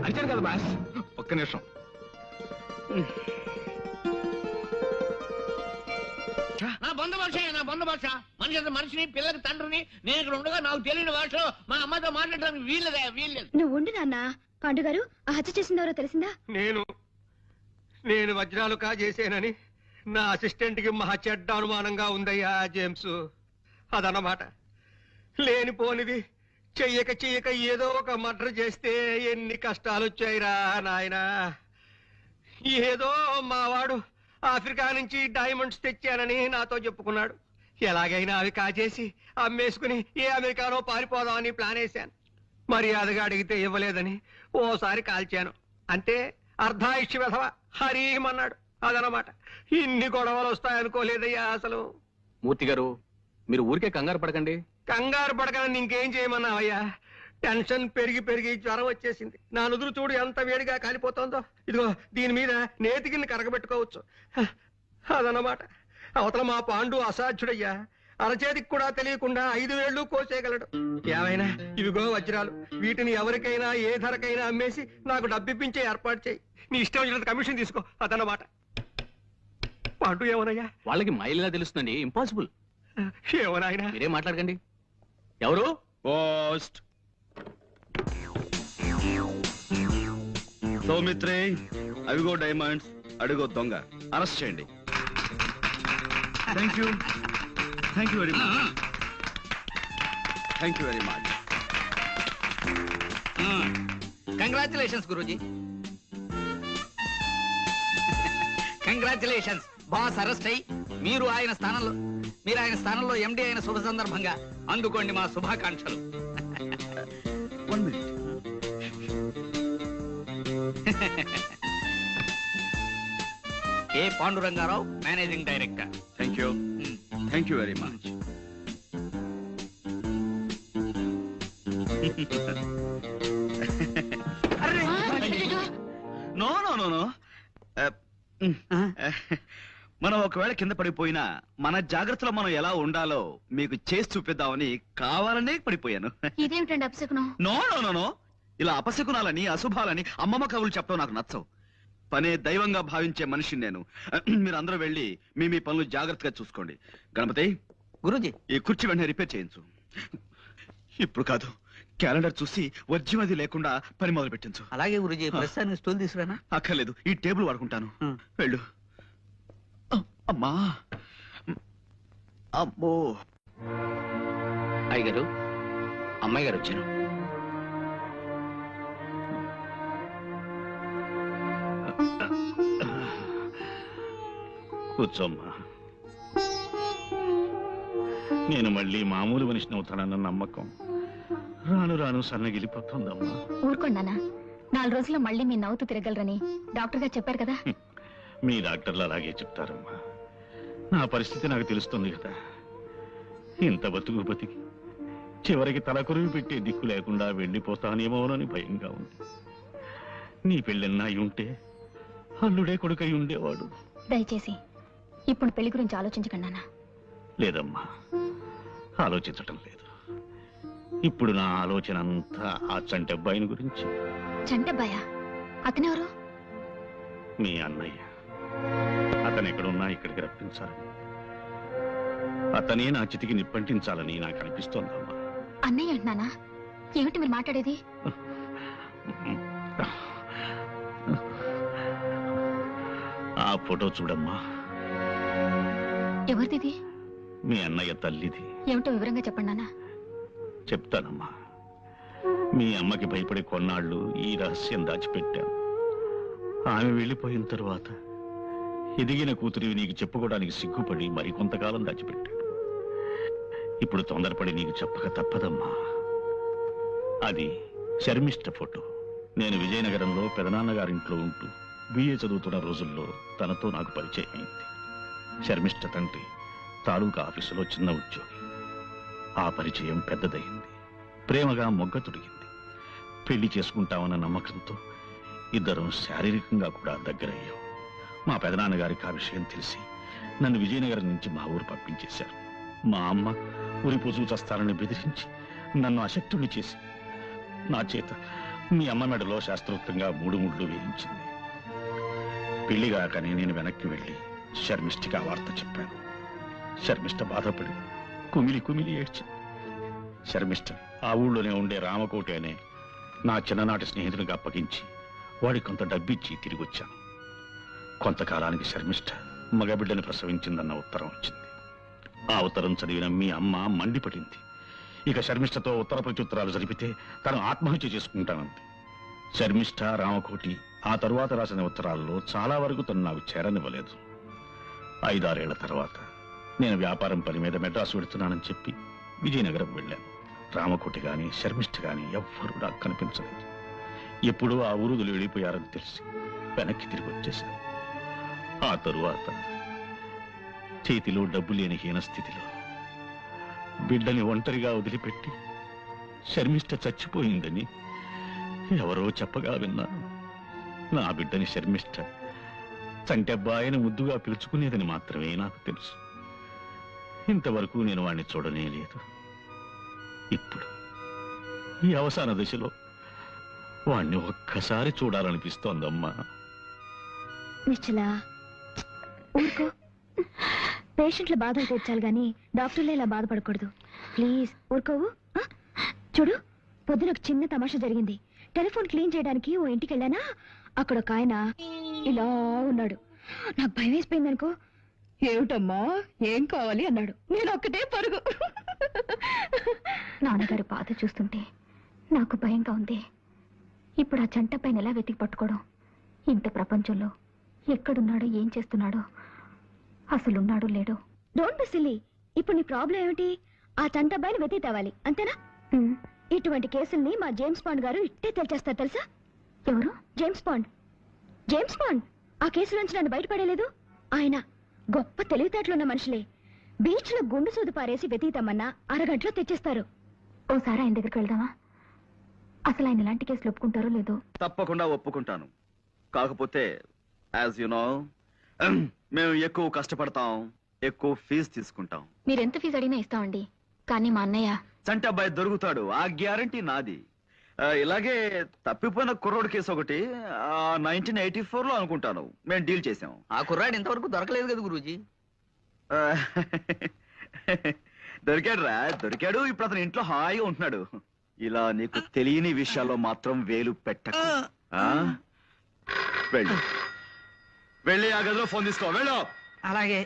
అరిచాను కదా బాస్. ఒక్క నిమిషం. నా బంధు మనిషి, నా బంధు భాష? మనిషి అంటే మనిషిని, పిల్లకి తండ్రిని. నేను ఇక్కడ ఉండగా నాకు తెలియని భాషలో మా అమ్మతో మాట్లాడడానికి వీల్లేదు. నువ్వు ఉండు నాన్న. పాండు గారు, ఆ హత్య చేసిందెవరో తెలిసిందా? నేను వజ్రాలు కాజేసేనని నా అసిస్టెంట్ కి మహా చెడ్డ అనుమానంగా ఉందయ్యా జేమ్స్. అదన్నమాట. లేనిపోనిది చెయ్యక ఏదో ఒక మర్డర్ చేస్తే ఎన్ని కష్టాలు వచ్చాయిరా నాయనా. ఏదో మావాడు ఆఫ్రికా నుంచి డైమండ్స్ తెచ్చానని నాతో చెప్పుకున్నాడు. ఎలాగైనా అవి కాజేసి అమ్మేసుకుని ఏ అమెరికానో పారిపోదామని ప్లాన్ వేశాను. మర్యాదగా అడిగితే ఇవ్వలేదని ఓసారి కాల్చాను. అంతే, అర్ధాయుష్య వెధవ హరీమన్నాడు. అదనమాట. ఇన్ని గొడవలు వస్తాయనుకోలేదయ్యా అసలు. మూర్తి గారు, మీరు ఊరికే కంగారు పడకండి. కంగారు పడకని ఇంకేం చేయమన్నావయ్యా? టెన్షన్ పెరిగి జ్వరం వచ్చేసింది. నా నుదురు చూడు ఎంత వేడిగా కాలిపోతుందో. ఇదిగో దీని మీద నేతికిని కరగబెట్టుకోవచ్చు. అదన్నమాట. అవతల మా పాండు అసాధ్యుడయ్యా. అరచేతికి కూడా తెలియకుండా 5 వేళ్లు కోసేయగలడు. ఏమైనా ఇవిగో వజ్రాలు. వీటిని ఎవరికైనా ఏ ధరకైనా అమ్మేసి నాకు డబ్బిప్పించే ఏర్పాటు చేయి. నీ ఇష్టం వచ్చినంత కమిషన్ తీసుకో. అదన్నమాట. పాండు ఏమోనయ్యా? వాళ్ళకి మైలేలా తెలుస్తుందండి. ఇంపాసిబుల్. ఏమోనాయనా? మీరేం మాట్లాడకండి. ఎవరు? పోస్ట్. సౌమిత్రే, అవిగో డైమండ్స్, అడుగో దొంగ. అరెస్ట్ చేయండి. Thank you very much. Thank you very much. Congratulations Guruji. Congratulations. Boss arrest అయ్యి మీరు ఆయన స్థానంలో ఎండి అయిన శుభ సందర్భంగా అందుకోండి మా శుభాకాంక్షలు. 1 minute. A Pandurangarao, managing director. Thank you very much. No no no no. మనం ఒకవేళ కింద పడిపోయినా మన జాగ్రత్తలో మనం ఎలా ఉండాలో మీకు చేసి చూపిద్దామని కావాలనే పడిపోయాను. ఇదేమిటండి అపశకునం? No no no no. ఇలా అపశకునాలని అశుభాలని అమ్మమ్మ కవులు చెప్పడం నాకు నచ్చవు. పనే దైవంగా భావించే మనిషిని నేను. మీరు అందరూ వెళ్ళి మీ పనులు జాగ్రత్తగా చూసుకోండి. గణపతి, గురూజీ ఈ కుర్చీ వెంటనే రిపేర్ చేయించు. ఇప్పుడు కాదు, క్యాలెండర్ చూసి వర్జ్యం అది లేకుండా పని మొదలు పెట్టించు. అలాగే గురూజీ. ప్రస్తుతానికి స్టూల్ తీసుకురానా? అక్కర్లేదు, ఈ టేబుల్ వాడుకుంటాను. వెళ్ళు. అమ్మా, అమ్మో. అయ్యగారు, అమ్మాయి గారు వచ్చారు. కూర్చోమ్మా. నేను మళ్ళీ మామూలు మనిషిని అవుతానన్న నమ్మకం రాను సన్నగిలిపోతుందమ్మా. ఊరుకోండి నాన్న. 4 రోజుల్లో మళ్ళీ మీ నవ్వుతూ తిరగలరని డాక్టర్ గారు చెప్పారు కదా. మీ డాక్టర్లు అలాగే చెప్తారమ్మా. నా పరిస్థితి నాకు తెలుస్తుంది కదా. ఇంత బతికి చివరికి తలకొరివి పెట్టే దిక్కు లేకుండా వెళ్ళిపోతానేమోనని భయంగా ఉంది. నీ పెళ్ళన్నా అయి ఉంటే అల్లుడే కొడుకై ఉండేవాడు. దయచేసి ఇప్పుడు పెళ్లి గురించి ఆలోచించకండి నాన్న. లేదమ్మా, ఆలోచించటం లేదు. ఇప్పుడు నా ఆలోచన అంతా ఆ చంటబ్బాయిని గురించి. చంటబ్బాయా? అతనెవరు? మీ అన్నయ్య. అతను ఎక్కడున్నా ఇక్కడికి రప్పించాలని, అతనే నా చితికి నిప్పంటించాలని నాకు అనిపిస్తోందమ్మా. అన్నయ్య అంటున్నానా? ఏమిటి మీరు మాట్లాడేది? ఆ ఫోటో చూడమ్మా. ఎవరిది? మీ అన్నయ్య తల్లిది. ఏమిటో వివరంగా చెప్పండి నాన్న. చెప్తానమ్మా. మీ అమ్మకి భయపడే కొన్నాళ్ళు ఈ రహస్యం దాచిపెట్టాను. ఆమె వెళ్ళిపోయిన తరువాత ఎదిగిన కూతురివి నీకు చెప్పుకోవడానికి సిగ్గుపడి మరికొంతకాలం దాచిపెట్టాను. ఇప్పుడు తొందరపడి నీకు చెప్పక తప్పదమ్మా. అది శర్మిష్ట ఫోటో. నేను విజయనగరంలో పెదనాన్నగారింట్లో ఉంటూ బిఏ చదువుతున్న రోజుల్లో తనతో నాకు పరిచయం అయింది. శర్మిష్ట తండ్రి తాలూకా ఆఫీసులో చిన్న ఉద్యోగి. ఆ పరిచయం పెద్దదయింది. ప్రేమగా మొగ్గ తొడిగింది. పెళ్లి చేసుకుంటామన్న నమ్మకంతో ఇద్దరం శారీరకంగా కూడా దగ్గరయ్యాం. మా పెదనాన్నగారికి ఆ విషయం తెలిసి నన్ను విజయనగరం నుంచి మా ఊరు పంపించేశారు. మా అమ్మ ఉరి పొజు చస్తానని బెదిరించి నన్ను అశక్తుని చేసి నా చేత మీ అమ్మ మెడలో శాస్త్రోక్తంగా 3 ముళ్ళు వేయించింది. పెళ్లిగాకని నేను వెనక్కి వెళ్ళి శర్మిష్ఠికి ఆ వార్త చెప్పాను. శర్మిష్ట బాధపడి కుమిలి కుమిలి ఏడ్చింది. శర్మిష్ట ఆ ఊళ్ళోనే ఉండే రామకోటి అనే నా చిన్ననాటి స్నేహితునికి అప్పగించి వాడికి కొంత డబ్బిచ్చి తిరిగి వచ్చాను. కొంతకాలానికి శర్మిష్ట మగబిడ్డని ప్రసవించిందన్న ఉత్తరం వచ్చింది. ఆ ఉత్తరం చదివిన మీ అమ్మ మండిపడింది. ఇక శర్మిష్టతో ఉత్తర ప్రత్యుత్తరాలు జరిపితే తను ఆత్మహత్య చేసుకుంటానంది. శర్మిష్ట, రామకోటి ఆ తరువాత రాసిన ఉత్తరాల్లో చాలా వరకు తను నాకు చేరనివ్వలేదు. 5-6 ఏళ్ల తర్వాత నేను వ్యాపారం పని మీద మెడ్రాసు వెడుతున్నానని చెప్పి విజయనగరం వెళ్ళాను. రామకోటి గాని శర్మిష్ట గాని ఎవ్వరూ నాకు కనిపించలేదు. ఎప్పుడూ ఆ ఊరుదులు వెళ్ళిపోయారని తెలిసి వెనక్కి తిరిగి వచ్చేశాను. ఆ తరువాత చేతిలో డబ్బు లేని హీన స్థితిలో బిడ్డని ఒంటరిగా వదిలిపెట్టి శర్మిష్ట చచ్చిపోయిందని ఎవరో చెప్పగా విన్నాను. నా బిడ్డని శర్మిష్ట చంటెబ్బాయని ముద్దుగా పిలుచుకునేదని మాత్రమే నాకు తెలుసు. ఇంతవరకు నేను వాణ్ణి చూడనే లేదు. ఇప్పుడు ఈ అవసాన దశలో వాణ్ణి ఒక్కసారి చూడాలనిపిస్తోందమ్మా. నిశ్చలా ఊరుకో. పేషెంట్ల బాధలు తీర్చాలి గాని డాక్టర్లే ఇలా బాధపడకూడదు. ప్లీజ్ ఊరుకోవు. చూడు, పొద్దున ఒక చిన్న తమాషా జరిగింది. టెలిఫోన్ క్లీన్ చేయడానికి ఓ ఇంటికి వెళ్ళానా, అక్కడ ఒక ఆయన ఇలా ఉన్నాడు. నాకు భయం వేసిపోయింది అనుకో. ఏమిటమ్మా ఏం కావాలి అన్నాడు. నేను ఒక్కటే పరుగు. నాన్నగారి బాధ చూస్తుంటే నాకు భయంగా ఉంది. ఇప్పుడు ఆ జంట పైన ఎలా వెతికి పట్టుకోవడం? ఇంత ప్రపంచంలో ఎక్కడున్నాడో, ఏం చేస్తున్నాడో, అసలున్నాడో లేడో. Don't be silly. ఇప్పుడు నీ ప్రాబ్లం ఏమిటి? ఆ చంటబ్బాయిని వెతికి తేవాలి, అంతేనా? ఇటువంటి కేసుల్ని మా జేమ్స్ బాండ్ గారు ఇట్టే తెలిచేస్తారు తెలుసా? ఎవరు? James bond. జేమ్స్ బాండ్ ఆ కేసు నుంచి నన్ను బయటపడేలేదు. ఆయన గొప్ప తెలివితేటలున్న మనుషులే. బీచ్ లో గుండు సూది పారేసి వెతికితమ్మన్నా అరగంటలో తెచ్చేస్తారు. ఓసారి ఆయన దగ్గరికి వెళ్దామా? అసలు ఆయన ఎలాంటి కేసులు ఒప్పుకుంటారో లేదో. తప్పకుండా ఒప్పుకుంటాను. కాకపోతే యాజ్ యు నో మేము ఎక్కువ కష్టపడతాం, ఎక్కువ ఫీజు తీసుకుంటాం. మీరెంత ఫీజు అడిగినా ఇస్తామండి. కానీ మా అన్నయ్య చంటబ్బాయి దొరుకుతాడు, ఆ గ్యారంటీ నాది. ఇలాగే తప్పిపోయిన కుర్రోడు కేసు ఒకటి 1984లో అనుకుంటాను మేము డీల్ చేసాం. ఆ కుర్రాడు ఇంతవరకు దొరకలేదు కదా గురూజీ. దొరికాడు రా, దొరికాడు. ఇప్పుడు అతను ఇంట్లో హాయిగా ఉంటున్నాడు. ఇలా నీకు తెలియని విషయాల్లో మాత్రం వేలు పెట్టకు. వెళ్ళు, వెళ్ళి ఆ గదిలో ఫోన్ తీసుకో. వెళ్ళు. అలాగే.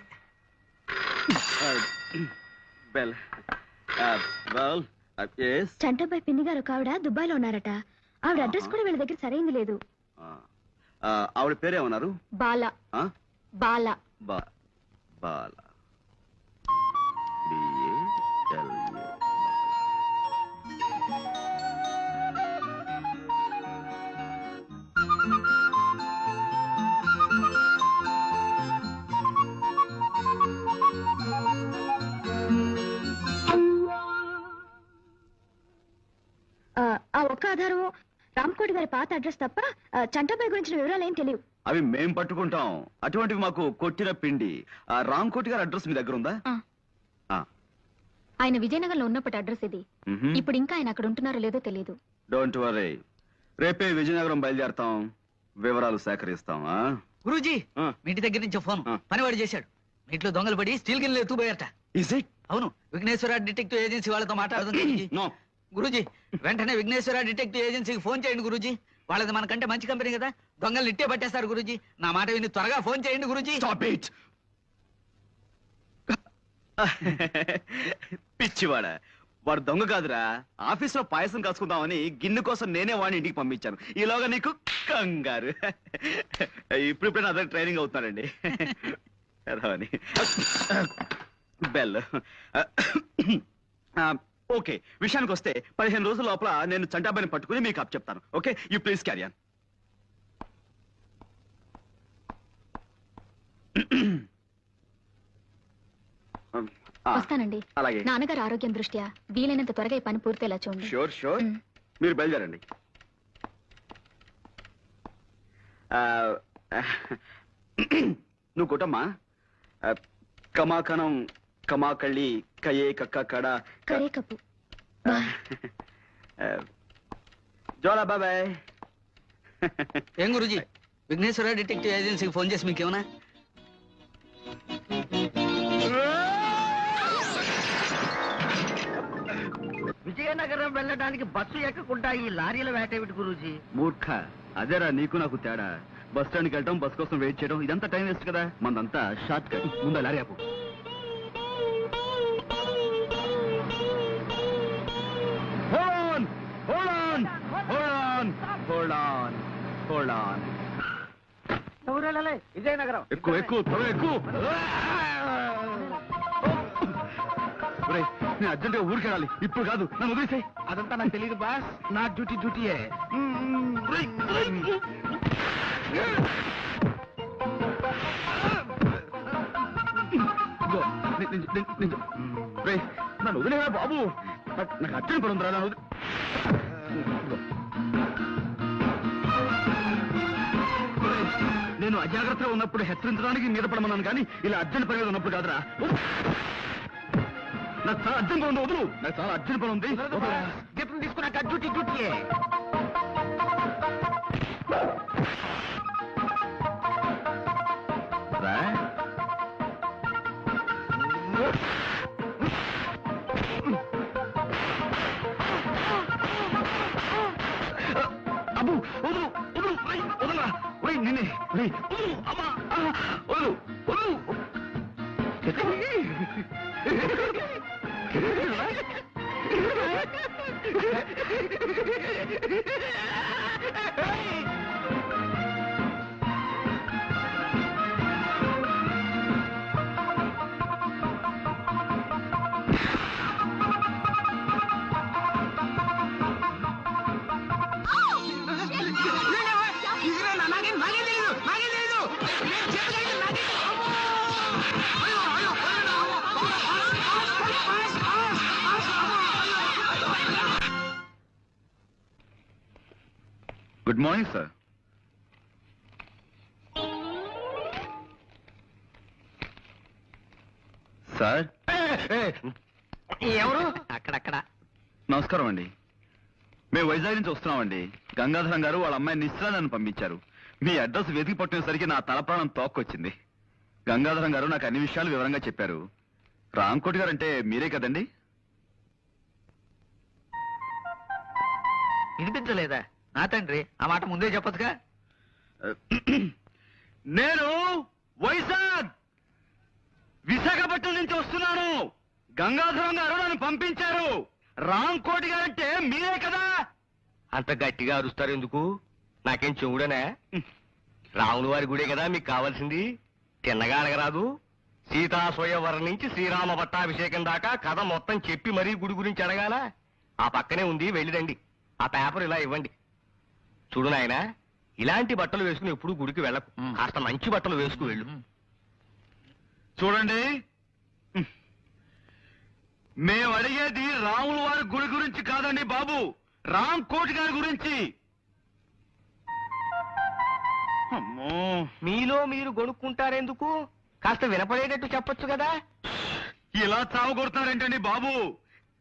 చంటబ్బాయి పిన్ని గారు ఒక ఆవిడ దుబాయ్లో ఉన్నారట. ఆవిడ అడ్రస్ కూడా వీళ్ళ దగ్గర సరైంది లేదు. ఆవిడ పేరేమన్నారు? బాల. బాల. బాల. ఆ ఒక్క ఆధారం రామ్కోటి గారి పాత అడ్రస్ తప్ప చంటబ్బాయి గురించిన వివరాలు ఏం తెలియవు. అవి మేం పట్టుకుంటాం. అటువంటివి మాకు కొట్టిన పిండి. ఆ రామ్కోటి గారి అడ్రస్ మీ దగ్గర ఉందా? ఆయన విజయనగరంలో ఉన్నప్పటి అడ్రస్ ఇది. ఇప్పుడు ఇంకా ఆయన అక్కడ ఉంటున్నారో లేదో తెలియదు. డోంట్ వరీ, రేపే విజయనగరం బయలుదేరతాం, వివరాలు సేకరిస్తాం. గురూజీ, మీ ఇంటి దగ్గర నుంచి ఫోన్ పనివాడు చేశాడు. మీ ఇంట్లో దొంగలు పడి స్టీల్ గిన్నెలు ఎత్తుపోయారట. Is it? అవును, విఘ్నేశ్వర డిటెక్టివ్ ఏజెన్సీ వాళ్ళతో మాట్లాడుతుంది. నో గురూజీ, వెంటనే విఘ్నేశ్వర డిటెక్టివ్ ఏజెన్సీకి ఫోన్ చేయండి గురూజీ. వాళ్ళది మనకంటే మంచి కంపెనీ కదా, దొంగలు ఇట్టే పట్టేస్తారు గురూజీ. నా మాట విని త్వరగా ఫోన్ చేయండి గురూజీ. Stop it. పిచ్చివాడ, వాడు దొంగ కాదురా. ఆఫీస్ లో పాయసం కాసుకుందామని గిన్నె కోసం నేనే వాడిని ఇంటికి పంపించాను. ఈలోగా నీకు కంగారు. ఇప్పుడు నా దగ్గర ట్రైనింగ్ అవుతున్నాడండి. బెల్. ఓకే, విషయానికి వస్తే 15 రోజుల లోపల నేను చంటాబాయిని పట్టుకుని మీకు అప్ చెప్తాను. Okay, you please carry on. వస్తానండి. అలాగే. నాన్నగారు ఆరోగ్యం దృష్ట్యా వీలైనంత త్వరగా ఈ పని పూర్తేలా చూడండి. Sure sure. మీరు బయలుదేరండి. నువ్వు కొట్టమ్మా. కమాకణం కమాకళ్ళి కయే కక్క కడ కరే కప్పు. జోలా బాబాయ్. ఏం గురూజీ, విఘ్నేశ్వర డిటెక్టివ్ ఏజెన్సీకి ఫోన్ చేసి మీకేమన్నా? విజయనగరం వెళ్ళడానికి బస్సు ఎక్కకుండా ఈ లారీల వేటేమిటి గురూజీ? మూర్ఖ, అదేరా నీకు నాకు తేడా. బస్ స్టాండ్కి వెళ్ళటం, బస్ కోసం వెయిట్ చేయడం, ఇదంతా టైం వేస్ట్ కదా. మనదంతా షార్ట్ కట్. ముందు లారీ ఆపు. విజయనగరం ఎక్కువ ఎక్కువ త్వరగా ఎక్కువ. నేను అర్జెంటుగా ఊరికి వెళ్ళాలి. ఇప్పుడు కాదు, నన్ను వదిలేసాయి. అదంతా నాకు తెలియదు బాస్. నా డ్యూటీయే. నన్ను వదిలేరా బాబు. నాకు అర్జెంట్ పని ఉందిరా. నేను అజాగ్రత్తగా ఉన్నప్పుడు హెచ్చరించడానికి మీద పడమన్నాను, కానీ ఇలా అర్జెంట్ పని మీద ఉన్నప్పుడు కాదురా. నాకు చాలా అర్జెంట్ పని ఉంది, వదులు. నాకు చాలా అర్జెంట్ పని ఉంది. జీతం తీసుకున్నాక డ్యూటీయే. రా. అబ్బు, వదులు వదులు, వదలరా. నిన్నే వదులు. అమ్మా, వదులు వదులు. Good morning sir. సార్, ఎవరు? అక్కడక్కడ. నమస్కారం అండి. మేము వైజాగ్ నుంచి వస్తున్నామండి. గంగాధరం గారు వాళ్ళ అమ్మాయి నిశ్చల నన్ను పంపించారు. మీ అడ్రస్ వెతికి పట్టినసరికి నా తలప్రాణం తోక్కొచ్చింది. గంగాధరం గారు నాకు అన్ని విషయాలు వివరంగా చెప్పారు. రాంకోటి గారు అంటే మీరే కదండి? వినిపించలేదా? నా తండ్రి, ఆ మాట ముందే చెప్పచ్చుగా. నేను విశాఖపట్నం నుంచి వస్తున్నాను. గంగాధరం గారు నన్ను పంపించారు. రాంకోటి గారు అంటే మీరే కదా? అంత గట్టిగా అరుస్తారు ఎందుకు? నాకేం చెవుడనా? రాముల వారి గుడే కదా మీకు కావాల్సింది. తిన్నగా అడగరాదు. సీతా స్వయంవరం నుంచి శ్రీరామ పట్టాభిషేకం దాకా కథ మొత్తం చెప్పి మరీ గుడి గురించి అడగాల. ఆ పక్కనే ఉంది, వెళ్ళిరండి. ఆ పేపర్ ఇలా ఇవ్వండి. చూడు నాయనా, ఇలాంటి బట్టలు వేసుకుని ఎప్పుడు గుడికి వెళ్ళకు. కాస్త మంచి బట్టలు వేసుకు వెళ్ళు. చూడండి, మేము అడిగేది రాముల వారి గుడి గురించి కాదండి బాబు, రాంకోటి గారి గురించి. అమ్మో, మీలో మీరు గొనుక్కుంటారెందుకు? కాస్త వినపడేటట్టు చెప్పొచ్చు కదా. ఇలా చావగొడుతున్నారేంటండి బాబు?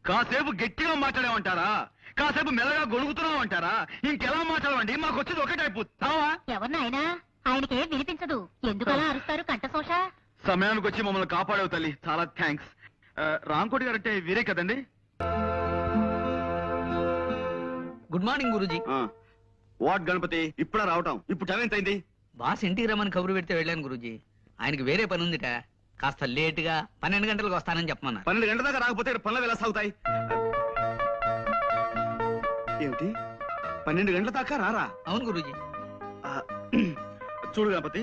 కాసేపు గట్టిగా మాట్లాడేమంటారా? కాసేపు మెల్లగా గొడుగుతున్నామంటారా? ఇంకెలా మాట్లాడమండి? మాకు వచ్చేది ఒకటే అయిపోతావా? ఎవరినైనా ఆయనకే వినిపించదు. ఎందుకలా అరుస్తారు కంఠశోష? సమయానికి వచ్చి మమ్మల్ని కాపాడేవు తల్లి, చాలా థ్యాంక్స్. రాంకోటి గారు అంటే వీరే కదండి? Good morning Guruji. What Ganapathi, ఇప్పుడా రావటం? ఇప్పుడు టైం ఎంత అయింది? బాస్ ఇంటికి రమ్మని కబురు పెడితే వెళ్ళాను గురూజీ. ఆయనకి వేరే పని ఉందిట. కాస్త లేటుగా 12 గంటలకు వస్తానని చెప్పమన్నా. 12 గంటల దాకా రాకపోతే ఇక్కడ పనులు ఎలా సాగుతాయి? ఏమిటి, 12 గంటల దాకా రారా? అవును గురూజీ. చూడు గణపతి,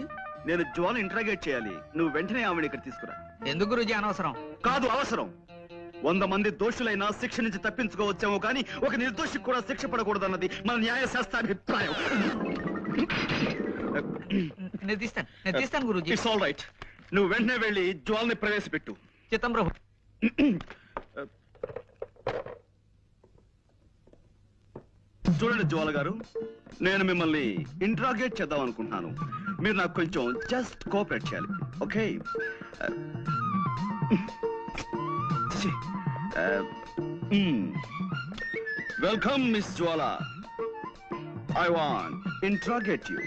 నేను జ్వాలను ఇంట్రాగేట్ చేయాలి. నువ్వు వెంటనే ఆవిడ ఇక్కడ తీసుకురా. ఎందుకు గురూజీ అనవసరం? కాదు, అవసరం. 100 మంది దోషులైనా శిక్ష నుంచి తప్పించుకోవచ్చేమో, కానీ ఒక నిర్దోషికి కూడా శిక్ష పడకూడదన్నది మన న్యాయశాస్త్రాభిప్రాయం. నేను తీస్తాను గురూజీ. It's all right. నువ్వు వెంటనే వెళ్ళి జ్వాలని ప్రవేశపెట్టు. చిత్తం ప్రభు. చూడండి జ్వాల గారు, నేను మిమ్మల్ని ఇంట్రాగేట్ చేద్దాం అనుకుంటున్నాను. మీరు నాకు కొంచెం జస్ట్ కోఆపరేట్ చేయాలి, okay? Welcome miss Jwala. I want interrogate you.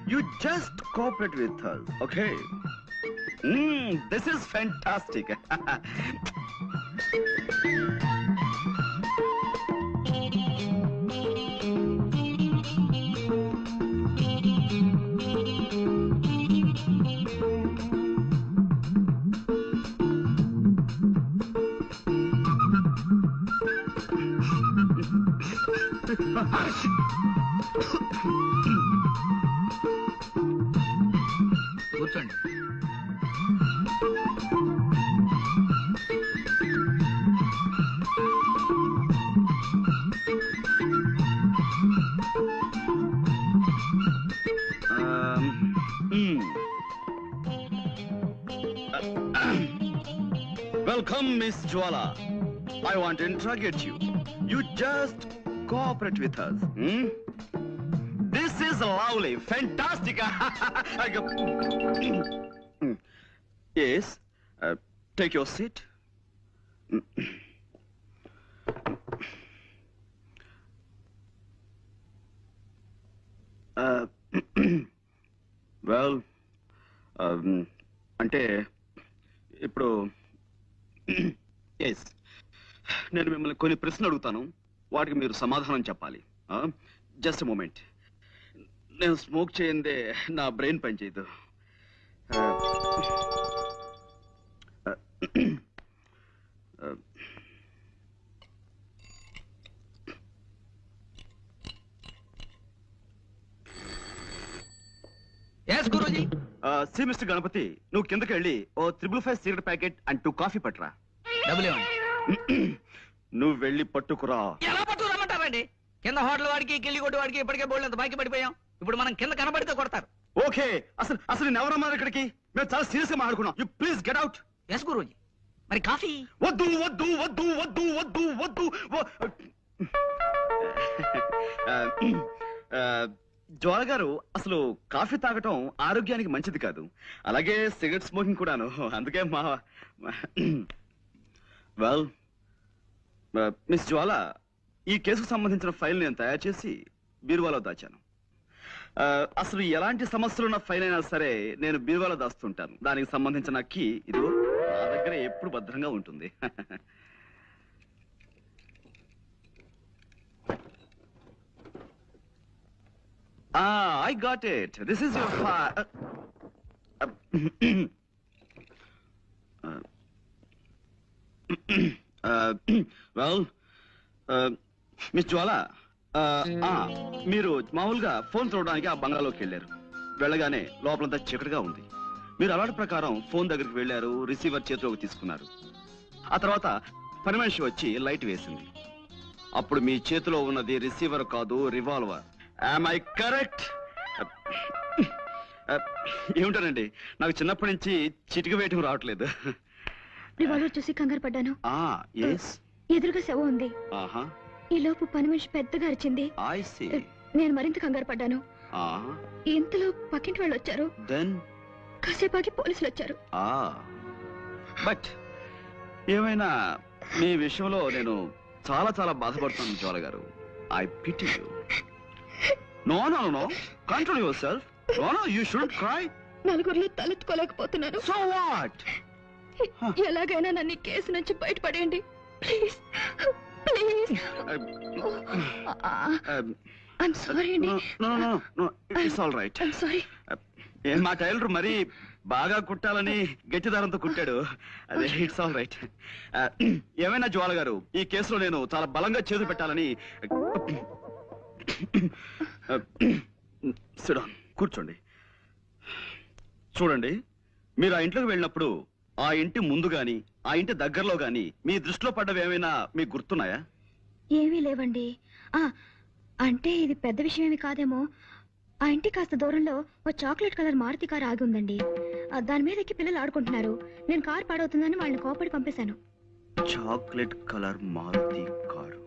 You just cooperate with us, okay? This is fantastic. కూర్చోండి. Welcome, Miss Jwala. I want to interrogate you. You just cooperate with us. This is lovely, fantastic. Yes, take your seat. Well, అంటే ఇప్పుడు yes నేను మిమ్మల్ని కొన్ని ప్రశ్నలు అడుగుతాను, వాటికి మీరు సమాధానం చెప్పాలి. Just moment. నేను స్మోక్ చేయందే నా బ్రెయిన్ పనిచేయదు. సి మిస్టర్ గణపతి, నువ్వు కిందకి వెళ్ళి ఓ 555 సిగరెట్ ప్యాకెట్ అండ్ 2 కాఫీ పట్టురా. డబ్బులు ఇవ్వండి. నువ్వు వెళ్ళి పట్టుకురా. ఎలా పట్టుకురమ్మంటారండి? కింద హోటల్ వాడికి కిల్లి కొట్టు వాడికి ఇప్పటికే బోల్డ్ అంత బాకీ పడిపోయాం. ఇప్పుడు మనం కింద కనబడితే కొడతారు. ఓకే, అసలు నేను ఎవరన్నారు ఇక్కడికి? మేము చాలా సీరియస్ గా మాట్లాడుకున్నాం. You please get out. Yes Guruji. మరి కాఫీ? వద్దు వద్దు వద్దు వద్దు వద్దు వద్దు. జ్వాల గారు, అసలు కాఫీ తాగటం ఆరోగ్యానికి మంచిది కాదు, అలాగే సిగరెట్ స్మోకింగ్ కూడాను. అందుకే వెల్ మిస్ జ్వాల, ఈ కేసుకు సంబంధించిన ఫైల్ నేను తయారు చేసి బీరువాలో దాచాను. అసలు ఎలాంటి సమస్యలున్న ఫైల్ అయినా సరే నేను బీరువాలో దాస్తుంటాను. దానికి సంబంధించిన కీ ఇదిగో నా దగ్గర ఎప్పుడు భద్రంగా ఉంటుంది. I got it. This is your file. Well, Miss Jwala, మీరు మామూలుగా ఫోన్ చూడడానికి ఆ బంగ్లాలోకి వెళ్ళారు. వెళ్ళగానే లోపలంతా చీకటిగా ఉంది. మీరు అలవాటు ప్రకారం ఫోన్ దగ్గరికి వెళ్ళారు, రిసీవర్ చేతిలోకి తీసుకున్నారు. ఆ తర్వాత పని మనిషి వచ్చి లైట్ వేసింది. అప్పుడు మీ చేతిలో ఉన్నది రిసీవర్ కాదు, రివాల్వర్. Am I correct? ఏమిటానండి, నాకు చిన్నప్పటి నుంచి చిటిక వేయటం రావట్లేదు. రివాల్వర్ చూసి కంగారు పడ్డాను. ఎదురుగా శవం ఉంది. ఈ లోపు పని మనిషి పెద్దగా అరిచింది. నేను మరింత కంగారు పడ్డాను. ఇంతలో పక్కింటి వాళ్ళు వచ్చారు. కాసేపాకి పోలీసులు వచ్చారు. బట్ ఏమైనా మీ విషయంలో నేను చాలా చాలా బాధపడుతున్నాను జ్వాల గారు. I pity you. No, control yourself. No, you shouldn't cry. నలుగురిలో తలెత్తుకోలేకపోతున్నాను. So what? ఎలాగైనా నన్ను కేసు నుంచి బయటపడేయండి ప్లీజ్. ప్లీజ్. I'm sorry అండి. No, it's all right. I'm sorry. మా టైలర్ మరి బాగా కుట్టాలని గట్టి దారంతో కుట్టాడు. అదే ఇట్స్ ఆల్ రైట్. ఏమైనా జ్వాల గారు, ఈ కేసులో నేను చాలా బలంగా చేతులు పెట్టాలని. కూర్చోండి. చూడండి, మీరు ఆ ఇంట్లోకి వెళ్ళినప్పుడు ఆ ఇంటి ముందు గాని ఆ ఇంటి దగ్గరలో గాని మీ దృష్టిలో పడ్డవి ఏమైనా మీకు గుర్తున్నాయా? ఏమీ లేవండి. అంటే ఇది పెద్ద విషయం ఏమి కాదేమో. ఆ ఇంటి కాస్త దూరంలో ఓ చాక్లెట్ కలర్ మారుతి కారు ఆగి ఉందండి. దాని మీద ఎక్కి పిల్లలు ఆడుకుంటున్నారు. నేను కారు పాడవుతుందని వాళ్ళని కోపడి పంపేశాను. Chocolate colour Maruti car.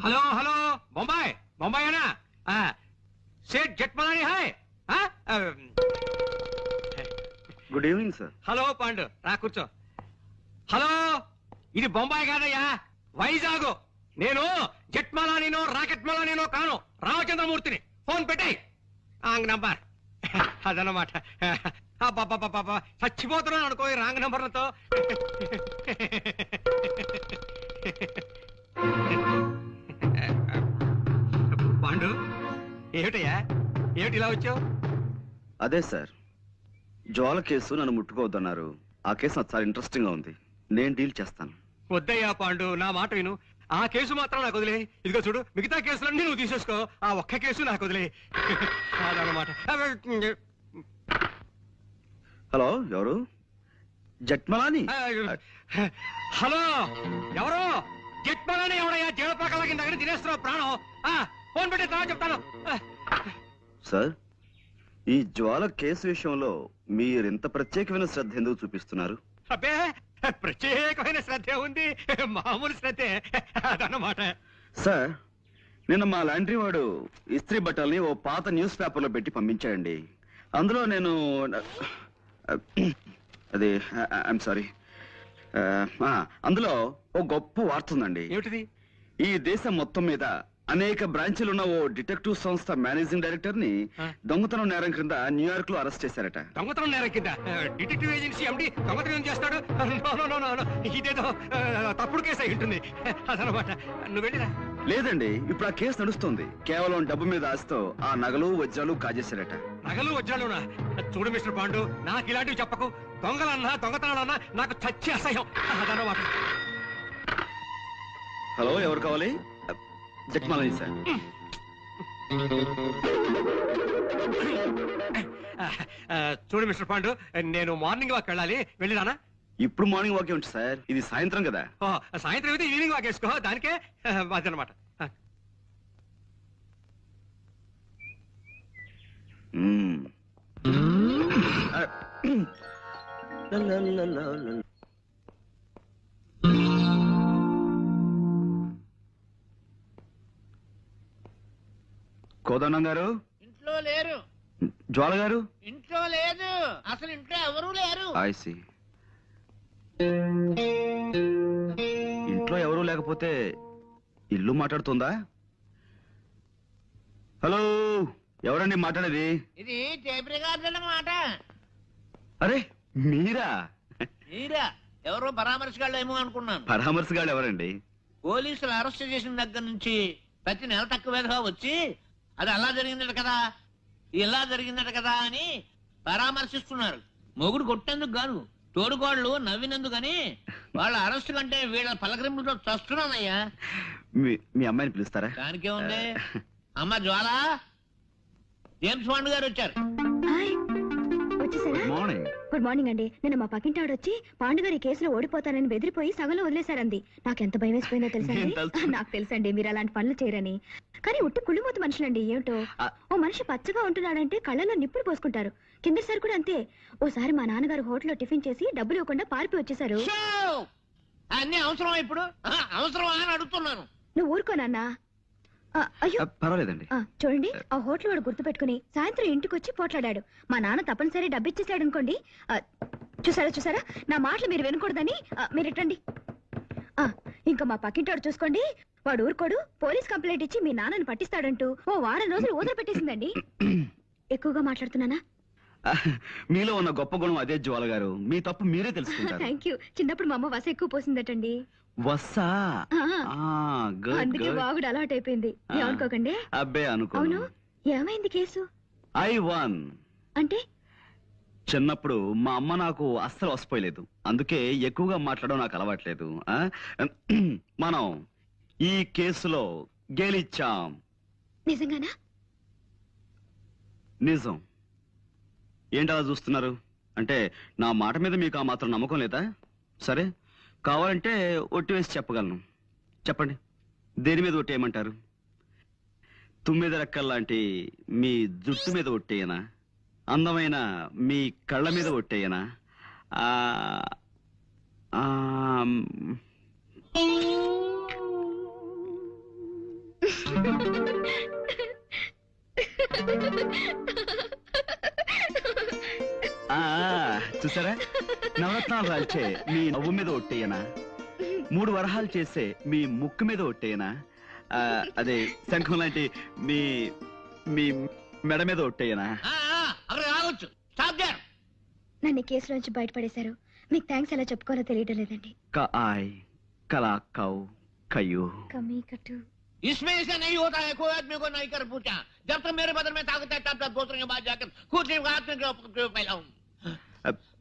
Hello hello, Bombay Bombay है ना? सेठ जेठमलानी है? Good evening sir. Hello Pandu, రా కూర్చో. హలో, ఇది బొంబాయి కాదయ్యా, వైజాగ్. నేను జెట్మలానీనో రాకెట్మలానీనో కాను, రామచంద్రమూర్తిని. ఫోన్ పెట్టాయి రాంగ్ నంబర్. అదనమాట. చచ్చిపోతున్నాను అనుకో ఈ రాంగ్ నంబర్లతో. పాండు, ఏమిటయ్యా ఏమిటి ఇలా వచ్చావు? అదే సార్, జ్వాల కేసు నన్ను ముట్టుకోవద్దన్నారు. ఆ కేసు నాకు చాలా ఇంట్రెస్టింగ్ గా ఉంది. నేను డీల్ చేస్తాను. వద్దయ్యా పాండు, నా మాట విను. ఆ కేసు మాత్రం నాకు వదిలే. ఇదిగో చూడు, మిగతా కేసులన్నీ నువ్వు తీసేసుకో. ఆ ఒక్క కేసు నాకు వదిలే. అదన్నమాట. హలో, ఎవరు? జట్మలాని? హలో, ఎవరు? జట్మలాని ఎవడయ్యా? జీవపాకల కింద దగ్గర తినేస్తున్నావు ప్రాణం. ఫోన్ పెట్టి తర్వాత చెప్తాను. సార్, ఈ జ్వాల కేసు విషయంలో మీరింత ప్రత్యేకమైన శ్రద్ధ ఎందుకు చూపిస్తున్నారు? అబ్బే, ప్రత్యేకమైన శ్రద్ధ ఉంది, మామూలు శ్రద్ధే అదన్నమాట. సార్, నిన్న మా లాండ్రీ వాడు ఇస్త్రీ బట్టల్ని ఓ పాత న్యూస్ పేపర్లో పెట్టి పంపించాడండి. అందులో నేను అది ఐఎమ్ సారీ, అందులో ఓ గొప్ప వార్త ఉందండి. ఏమిటిది? ఈ దేశం మొత్తం మీద అనేక బ్రాంచీలున్న ఓ డిటెక్టివ్ సంస్థ మేనేజింగ్ డైరెక్టర్ ని దొంగతనం నేరం క్రింద న్యూయార్క్ లో అరెస్ట్ చేశారట. దొంగతనం నేరం కింద డిటెక్టివ్ ఏజెన్సీ ఎండి దొంగతనం చేస్తాడు? ఇదేదో తప్పుడు కేసు అయి ఉంటుంది అదనమాట. నువ్వు వెళ్ళిరా. లేదండి, ఇప్పుడు ఆ కేసు నడుస్తుంది. కేవలం డబ్బు మీద ఆశతో ఆ నగలు వజ్రాలు కాజేశారట. నగలు వజ్రాలునా? చూడు మిస్టర్ పాండు, నాకు ఇలాంటివి చెప్పకు. దొంగలన్నా దొంగతనాలన్నా నాకు చచ్చి అసహ్యం అదనమాట. హలో, ఎవరు కావాలి? జట్మాలని సార్. చూడు మిస్టర్ పాండు, నేను మార్నింగ్ వాక్ వెళ్ళాలి, వెళ్ళిరానా? ఇప్పుడు మార్నింగ్ వాకే ఉంటుంది సార్, ఇది సాయంత్రం కదా. సాయంత్రం అయితే ఈవినింగ్ వాక్ వేసుకో, దానికే అదనమాట. కోదండం గారు ఇంట్లో లేరు. జ్వాల గారు ఇంట్లో లేదు, అసలు ఇంట్లో ఎవరూ లేరు. ఐసి, ఇంట్లో ఎవరూ లేకపోతే ఇల్లు మాట్లాడుతుందా? హలో, ఎవరండి మాట్లాడేది? ఇది టేప్ రికార్డు అన్నమాట. అరే మీరా? మీరా? ఎవరో పరామర్శగాళ్ళేమో అనుకున్నాను. పరామర్శగాళ్ళు ఎవరండి? పోలీసులు అరెస్ట్ చేసిన దగ్గర నుంచి ప్రతి నెల తక్కువగా వచ్చి అది అలా జరిగిందట కదా, ఇలా జరిగిందట కదా అని పరామర్శిస్తున్నారు. మొగుడు కొట్టేందుకు కాదు, తోడుకోళ్ళు నవ్వినందుకని. వాళ్ళ అరెస్ట్ కంటే వీళ్ళ పలకరింపుతో చస్తున్నానయ్యా. మీ అమ్మాయిని పిలుస్తారా? దానికేముంది. అమ్మ జ్వాల, జేమ్స్ బాండ్ గారు వచ్చారు. వచ్చేసారా? మార్నింగ్. గుడ్ మార్నింగ్ అండి. నిన్న మా పక్కింటాడు వచ్చి పాండుగారి కేసులో ఓడిపోతానని బెదిరిపోయి సగంలో వదిలేశారండి. నాకెంత భయం వేసిపోయిందో తెలుసండి. నాకు తెలుసండి మీరు అలాంటి పనులు చేయరని. కానీ ఉట్టి కుళ్ళిమూత మనుషులండి. ఏమిటో, ఓ మనిషి పచ్చగా ఉంటున్నాడంటే కళ్ళలో నిప్పులు పోసుకుంటారు. కిందసారి కూడా అంతే. ఓసారి మా నాన్నగారు హోటల్లో టిఫిన్ చేసి డబ్బులు ఇవ్వకుండా పారిపోయి వచ్చేసారు. అన్ని అవసరమా ఇప్పుడు? అవసరమా అని అడుగుతున్నాను. నువ్వు ఊరుకో నాన్న. అయ్యో పర్వాలేదండి. చూడండి, ఆ హోటల్ వాడు గుర్తుపెట్టుకుని సాయంత్రం ఇంటికి వచ్చి పోట్లాడాడు. మా నాన్న తప్పనిసరి డబ్బిచ్చేసాడు అనుకోండి. చూసారా, నా మాటలు మీరు వినకూడదని మీరు ఇట్టండి. ఇంకా మా పక్కింటాడు చూసుకోండి, వాడు ఊరుకోడు. పోలీస్ కంప్లైంట్ ఇచ్చి మీ నాన్నని పట్టిస్తాడంటూ ఓ వారం రోజులు ఊదర పెట్టేసిందండి. ఎక్కువగా మాట్లాడుతున్నానా? మీలో ఉన్న గొప్ప గుణం అదే జ్వాల గారు. మీ తప్పు మీరే తెలుసుకుంటారు. Thank you. చిన్నప్పుడు మా అమ్మ వస ఎక్కువ పోసిందటండి. వస్సా? అందుకే బాగుడు అలవాటు అయిపోయింది. ఏమనుకోకండి. అబ్బే అనుకో. అవును, ఏమైంది కేసు? ఐ వన్ అంటే చిన్నప్పుడు మా అమ్మ నాకు అస్సలు వసిపోయలేదు. అందుకే ఎక్కువగా మాట్లాడడం నాకు అలవాట్లేదు. మనం ఈ కేసులో గెలిచాం. నిజంగానా? నిజం. ఏంటి అలా చూస్తున్నారు? అంటే నా మాట మీద మీకు ఆ మాత్రం నమ్మకం లేదా? సరే, కావాలంటే ఒట్టి వేసి చెప్పగలను. చెప్పండి, దేని మీద ఒట్టేయమంటారు? తుమ్మిద రెక్కల్లాంటి మీ జుట్టు మీద ఒట్టేయనా? అందమైన మీ కళ్ళ మీద ఒట్టేయనా? చూసారా, నవరత్నాలు రాల్చే మీ నవ్వు మీద ఒట్టేయనా? 3 వరహాలు చేసే మీ ముక్కు మీద ఒట్టేయనా? అదే శంఖం లాంటి మీ మీ మెడ మీద ఒట్టేయనా? నన్ను ఈ కేసు నుంచి బయటపడేశారు. మీకు థ్యాంక్స్ ఎలా చెప్పుకోవాలో తెలియడం లేదండి. కలాకౌ కయ్యూ కమీ కట్టు इसमें ऐसा नहीं होता है, कोई आदमी को नहीं कर पूछा। जब तक मेरे बदन में ताकत है तब तक दूसरे के बाद जाकर खुद से हाथ में क्यों फैलाऊं?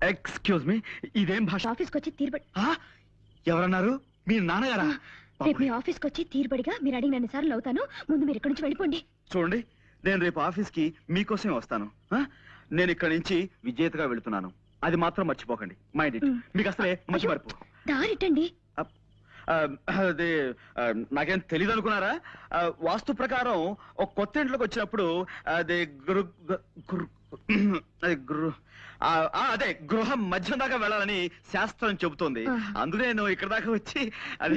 ఎక్స్క్యూజ్ మీ, ఇదేం భాష? ఆఫీస్కి వచ్చి తీరుబడి ఎవరన్నారు? మీ నాన్నగారా? రేపు మీ ఆఫీస్కి వచ్చి తీరుబడిగా మీరు అడిగిన సార్లు అవుతాను. ముందు మీరు ఇక్కడి నుంచి వెళ్ళిపోండి. చూడండి, నేను రేపు ఆఫీస్కి మీకోసమే వస్తాను. నేను ఇక్కడి నుంచి విజేతగా వెళుతున్నాను, అది మాత్రం మర్చిపోకండి. Mind it. మీకు అసలే మంచి మర్పు. దారిటండి. అది నాకేం తెలియదు అనుకున్నారా? వాస్తు ప్రకారం ఒక కొత్త ఇంట్లోకి వచ్చినప్పుడు అది అదే గృహం మధ్యం దాకా వెళ్ళాలని శాస్త్రం చెబుతోంది. అందుకే నేను ఇక్కడ దాకా వచ్చి అది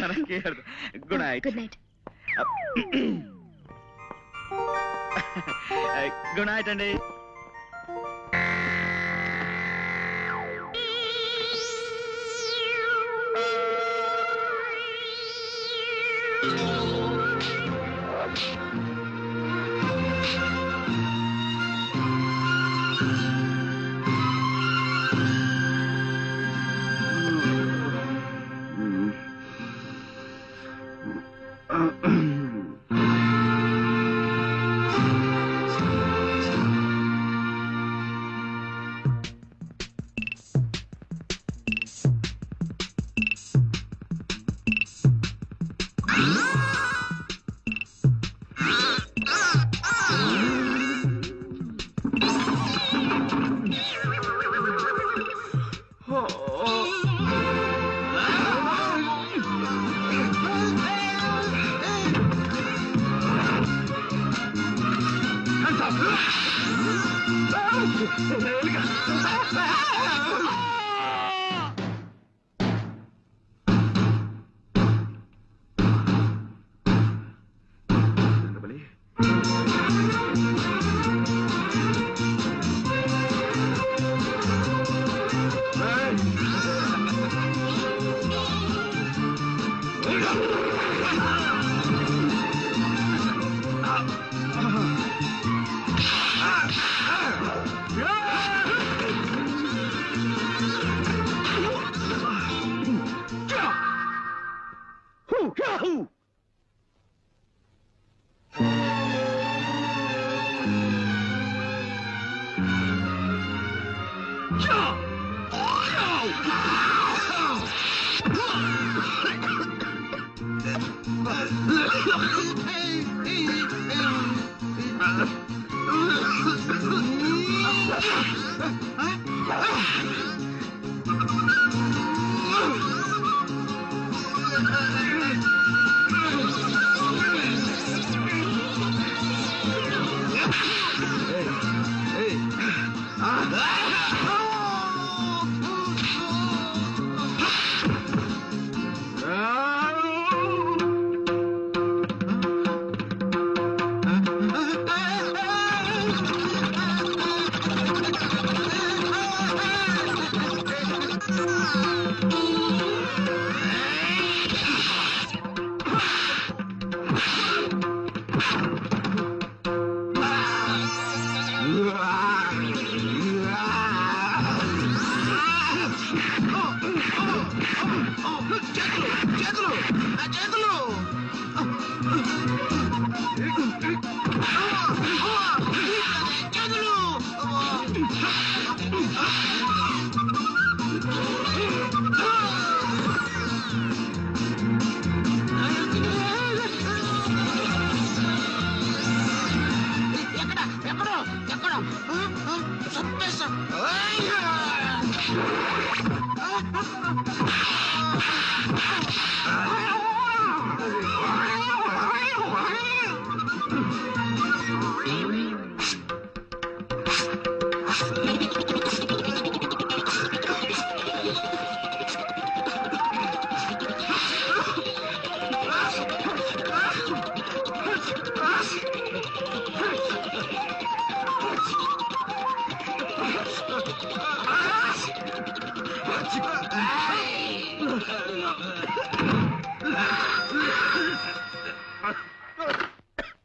good night. Good night. Good night అండి.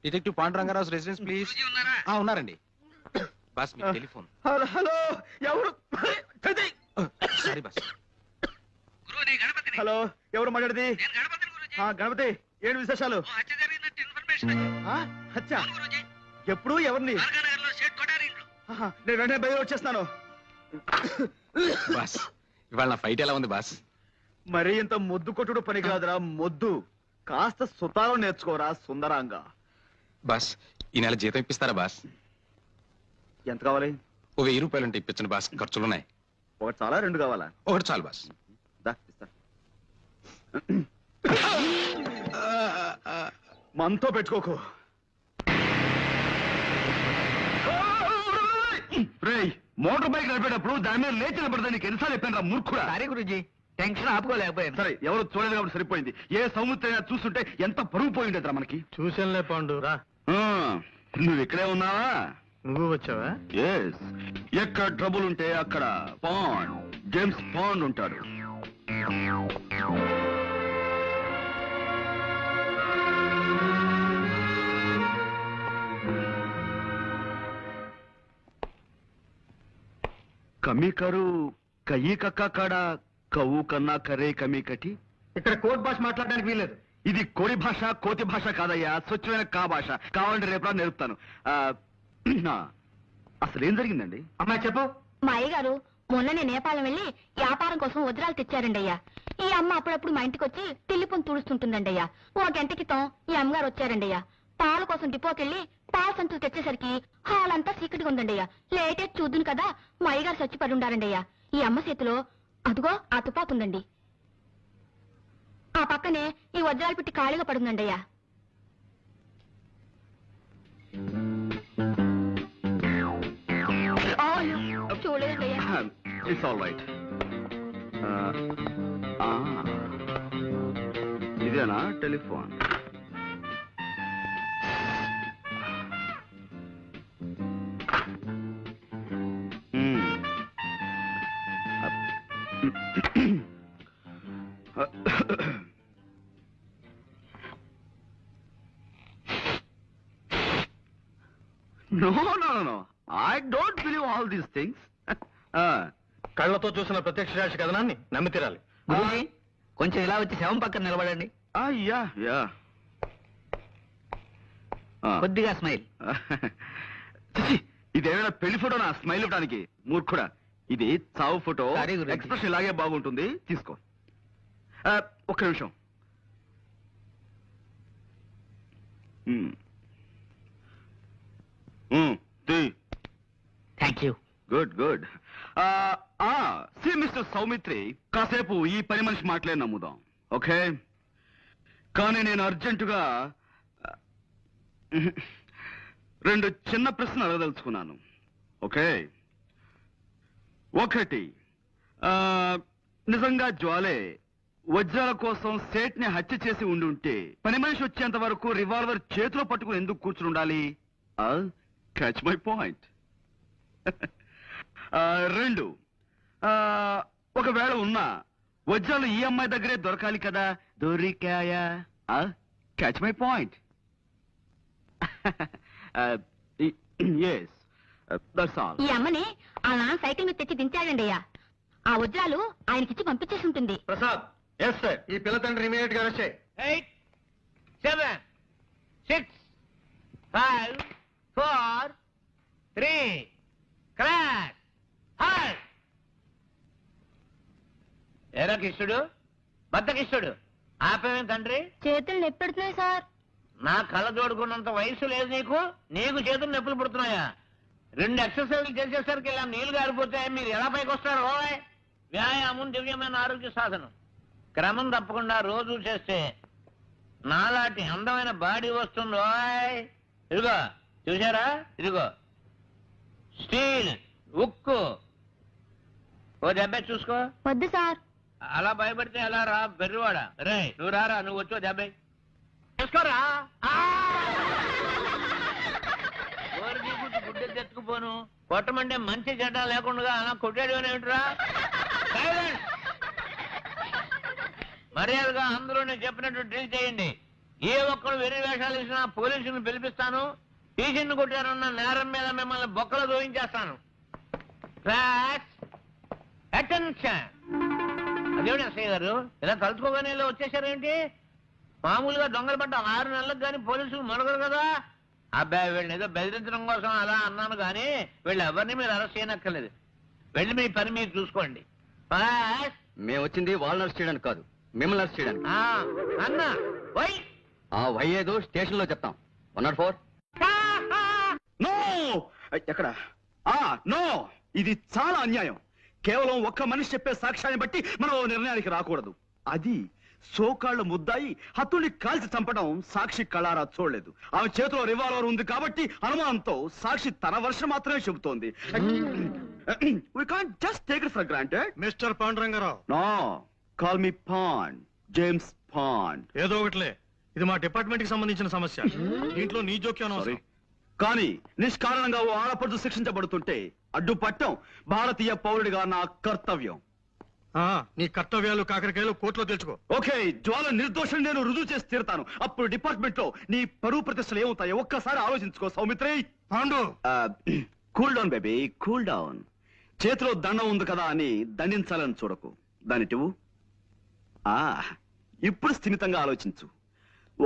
Detective Pandurangarao residence please. ఉన్నారండి. బాస్ మీ టెలిఫోన్. హలో, ఎవరు? Sorry boss. హలో, ఎవరు మాట్లాడేది? గణపతి, ఏంటి విశేషాలు? అచ్చా ఎప్పుడు ఎవరిని నేను వెంటనే బయలు వచ్చేస్తాను. బాస్ ఇవాళ నా ఫైట్ ఎలా ఉంది బాస్? మరీ ఇంత మొద్దు కొట్టుడు పని కాదురా మొద్దు. కాస్త సుతారం నేర్చుకోరా సుందరంగా. బాస్ ఈ నెల జీతం ఇప్పిస్తారా బాస్? ఎంత కావాలి? ఓ 1000 రూపాయలు ఉంటే ఇప్పించండి బాస్, ఖర్చులున్నాయి. ఒకటి చాలా, 2 కావాలా? ఒకటి చాలు బాస్. దా, ఇస్తా. మనతో పెట్టుకోకు. మోటార్ బైక్ నడిపేటప్పుడు దాని మీద లేచి నిలబడదా నీకు ఎన్నిసార్లు చెప్పాను మూర్ఖుడా? సారీ గురుజీ, టెన్షన్ ఆపుకోలేకపోయాను. సరే ఎవరు చూడలేదు కాబట్టి సరిపోయింది. ఏ సముద్రం చూస్తుంటే ఎంత పరుగు పోయిండేదిరా మనకి. చూసానులే పాండు రా. నువ్వు ఇక్కడే ఉన్నావా? నువ్వు వచ్చావా? ఎస్. ఎక్కడ ట్రబుల్ ఉంటే అక్కడ పాండ్, జేమ్స్ పాండ్ ఉంటాడు. కమి కరు కయ్యి కక్క కాడ కవ్వు కన్నా కరే కమి కటి. ఇక్కడ కోర్ట్ భాష మాట్లాడడానికి వీల్లేదు. ఇది కోడి భాష కోతి భాష కాదయ్యా, స్వచ్ఛమైన కా భాష. కావాలంటే రేపు నేర్పుతాను. అసలు ఏం జరిగిందండి? అమ్మాయి చెప్పు. మా అయ్యగారు మొన్ననే నేపాళం వెళ్ళి వ్యాపారం కోసం వజ్రాలు తెచ్చారండి అయ్యా. ఈ అమ్మ అప్పుడప్పుడు మా ఇంటికి వచ్చి తిల్లిపొని తుడుస్తుంటుందండి అయ్యా. ఓ గంట క్రితం ఈ అమ్మగారు వచ్చారండి అయ్యా. పాల కోసం డిపోకెళ్ళి పాల సంచులు తెచ్చేసరికి హాల్ అంతా చీకటిగా ఉందండి అయ్యా. లేటే చూద్దును కదా మా అయ్యగారు చచ్చిపడి ఉండారండి అయ్యా. ఈ అమ్మ చేతిలో అదుగో ఆ తుపాకు ఉందండి. ఆ పక్కనే ఈ వజ్రాలు పెట్టి ఖాళీగా పడుందండి అయ్యా. చూడలేదండి అయ్యా. It's all right. ఇదేనా telephone? No, no, no, no. I don't believe all these things. కళ్ళతో చూసిన ప్రత్యక్ష సాక్షి కథనాన్ని నమ్మి తీరాలి. గురుజీ కొంచెం ఇలా వచ్చి శవం పక్కన నిలబడండి. Yeah yeah. కొద్దిగా స్మైల్. ఇదేమైనా పెళ్లి ఫోటోనా స్మైల్ ఇవ్వడానికి? మూర్ఖుడా, ఇది చావు ఫోటో. Sorry, గురూజీ. ఎక్స్ప్రెషన్ ఇలాగే బాగుంటుంది, తీసుకో. ఒక్క నిమిషం. Thank you. Good good. See mister Soumitri, కాసేపు ఈ పని మనిషి మాటలే నమ్ముదాం, ఓకే? కానీ నేను అర్జెంటుగా 2 చిన్న ప్రశ్నలు అడగదలుచుకున్నాను, ఓకే? ఒకటి, నిజంగా జ్వాలే వజ్రాల కోసం సేట్ ని హత్య చేసి ఉండుంటే పని మనిషి వచ్చేంత వరకు రివాల్వర్ చేతిలో పట్టుకుని ఎందుకు కూర్చుని ఉండాలి? Catch my point. 2, ఒకవేళ ఉన్నా వజ్రాలు ఈ అమ్మాయి దగ్గరే దొరకాలి కదా, దొరికాయా? Catch my point. Yes, that's all. ఈ అమ్మని ఆ నాన్న సైకిల్ మీద తెచ్చి దించాడండి అయ్యా. ఆ వజ్రాలు ఆయనకిచ్చి పంపించేసి ఉంటుంది. ప్రసాద్. Yes sir. ఈ పిల్ల తండ్రి ఇమీడియట్ గా అరెస్ట్ చేయి. 8, 7, 6, 5, 4, 3, క్రాష్. హాయ్ ఎరా కిష్టుడు, బద్ద కిష్టుడు, ఆపేమేం తండ్రి? చేతులు నొప్పెడుతున్నాయి సార్. నా కళ్ళ జోడుకున్నంత వయసు లేదు నీకు. నీకు చేతులు నొప్పులు పుడుతున్నాయా? 2 ఎక్సర్సైజ్లు చేసేసరికి ఇలా నీళ్లు గారిపోతే మీరు ఎలా పైకి వస్తారు? ఓయ్, వ్యాయామం దివ్యమైన ఆరోగ్య సాధనం. క్రమం తప్పకుండా రోజు చేస్తే నాలాంటి అందమైన బాడీ వస్తుంది. ఓయ్, ఇదిగో చూసారా, ఇదిగో స్టీల్, ఉక్కు. ఓ దెబ్బ చూసుకో. వద్దు సార్. అలా భయపడితే ఎలా రా బెర్రివాడా? రే నువ్వు రారా, నువ్వు వచ్చో దెబ్బ చూసుకోరా. గుడ్డలు తెచ్చుకుపోను. కొట్టమంటే మంచి చెడ్డ లేకుండా అలా కొట్టాడు ఏమిట్రా? మర్యాదగా అందరూ నేను చెప్పినట్టు డ్రిల్ చేయండి. ఏ ఒక్కరు వెర్రి వేషాలు ఇచ్చినా పోలీసులను పిలిపిస్తాను. టీచర్ని కొట్టారన్న నేరం మీద మిమ్మల్ని బొక్కలు దోయించేస్తాను. అటెన్షన్. అదేవిడ అసయ్య గారు ఇలా తలుచుకోగానే ఇలా వచ్చేసారేంటి? మామూలుగా దొంగలు పడ్డ 6 నెలలకు కానీ పోలీసులు మొదలగరు కదా. అబ్బాయి వీళ్ళని ఏదో బెదిరించడం కోసం అలా అన్నాను కానీ వీళ్ళు ఎవరిని మీరు అరెస్ట్ చేయనక్కర్లేదు. వెళ్ళి మీ పని మీరు చూసుకోండి. మేము వచ్చింది వాళ్ళని అరెస్ట్ చేయడానికి కాదు, మిమ్మల్ని అరెస్ట్ చేయడానికి. అన్న వై ఆ వై ఏదో స్టేషన్ లో చెప్తాం. 104. నో ఎక్కడ నో, ఇది చాలా అన్యాయం. కేవలం ఒక్క మనిషి చెప్పే సాక్ష్యాన్ని బట్టి మనం ఓ నిర్ణయానికి రాకూడదు. అది సోకాళ్ల ముద్దాయి హత్తుల్ని కాల్చి చంపడం సాక్షి కళారా చూడలేదు. ఆమె చేతిలో రివాల్వర్ ఉంది కాబట్టి అనుమానంతో సాక్షి తన వర్షం మాత్రమే చెబుతోంది. We can't just take it for granted. Mister Panduranga Rao, No, call me Pond, James Pond. ఏదో ఒకటిలే, ఇది మా డిపార్ట్మెంట్ కి సంబంధించిన సమస్య. దీంట్లో నీ జోక్యం Sorry. అవసరం. కానీ నిష్కారణంగా ఓ ఆడపడుచు శిక్షించబడుతుంటే అడ్డుపట్టం భారతీయ పౌరుడిగా నా కర్తవ్యం. నీ కర్తవ్యాలు కాకరకాయలు కోర్టులో తెలుసుకో. ఓకే, జ్వాల నిర్దోషం నేను రుజువు చేసి తీరుతాను. అప్పుడు డిపార్ట్మెంట్ లో నీ పరువు ప్రతిష్టలు ఏమవుతాయో ఒక్కసారి ఆలోచించుకో Saumitri. Pandu, cool down baby, cool down. చేతిలో దండం ఉంది కదా అని దండించాలని చూడకు. దానిటివు ఇప్పుడు స్థిమితంగా ఆలోచించు.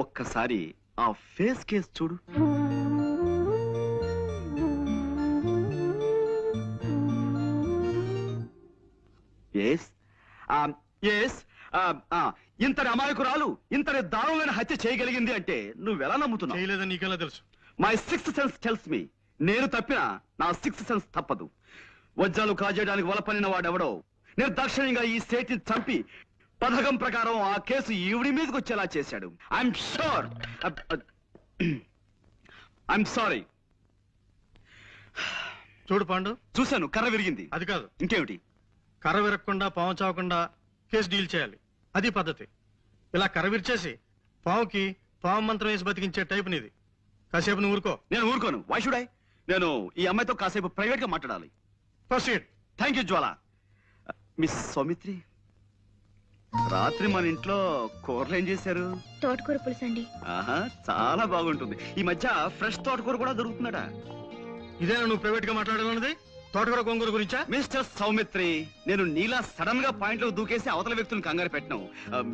ఒక్కసారి ఆ ఫేస్ కేస్ చూడు. ఎస్ ఎస్ ఇంతటి అమాయకురాలు ఇంతటి దారుణమైన హత్య చేయగలిగింది అంటే నువ్వెలా నమ్ముతున్నావు? చేయలేదని నీకెలా తెలుసు? My sixth sense tells me. నేను తప్పినా నా సిక్స్త్ సెన్స్ తప్పదు. వజ్రాలు కాజేయడానికి వలపనిన వాడెవడో నిర్దాక్షిణ్యంగా ఈ స్టేట్ ని చంపి పథకం ప్రకారం ఆ కేసు ఈవిడి మీదకి వచ్చేలా చేశాడు. I'm sure. I'm sorry. చూడు పాండు, చూశాను, కర్ర విరిగింది. అది కాదు, ఇంకేమిటి? కర్ర విరగకుండా పాము చావకుండా కేసు డీల్ చేయాలి. అది పద్ధతి. ఇలా కర్ర విరిచేసి పాముకి పాము మంత్రం వేసి బతికించే టైప్ నీది. కాసేపు నువ్వు ఊరుకో. నేను ఊరుకోను. Why should I? నేను ఈ అమ్మాయితో కాసేపు ప్రైవేట్ గా మాట్లాడాలి. Proceed. Thank you Jwala. Miss Soumitri, రాత్రి మన ఇంట్లో కూరలు ఏం చేశారు? తోటకూర పులుసు అండి. ఆహా, చాలా బాగుంటుంది. ఈ మధ్య ఫ్రెష్ తోటకూర కూడా దొరుకుతున్నాడా? ఇదేనా నువ్వు ప్రైవేట్ గా మాట్లాడాలన్నది? తోటకూర గొంగూర గురించా? మిస్టర్ సౌమిత్రి, నేను నీలా సడన్ గా పాయింట్ లో దూకేసి అవతల వ్యక్తులను కంగారు పెట్టను.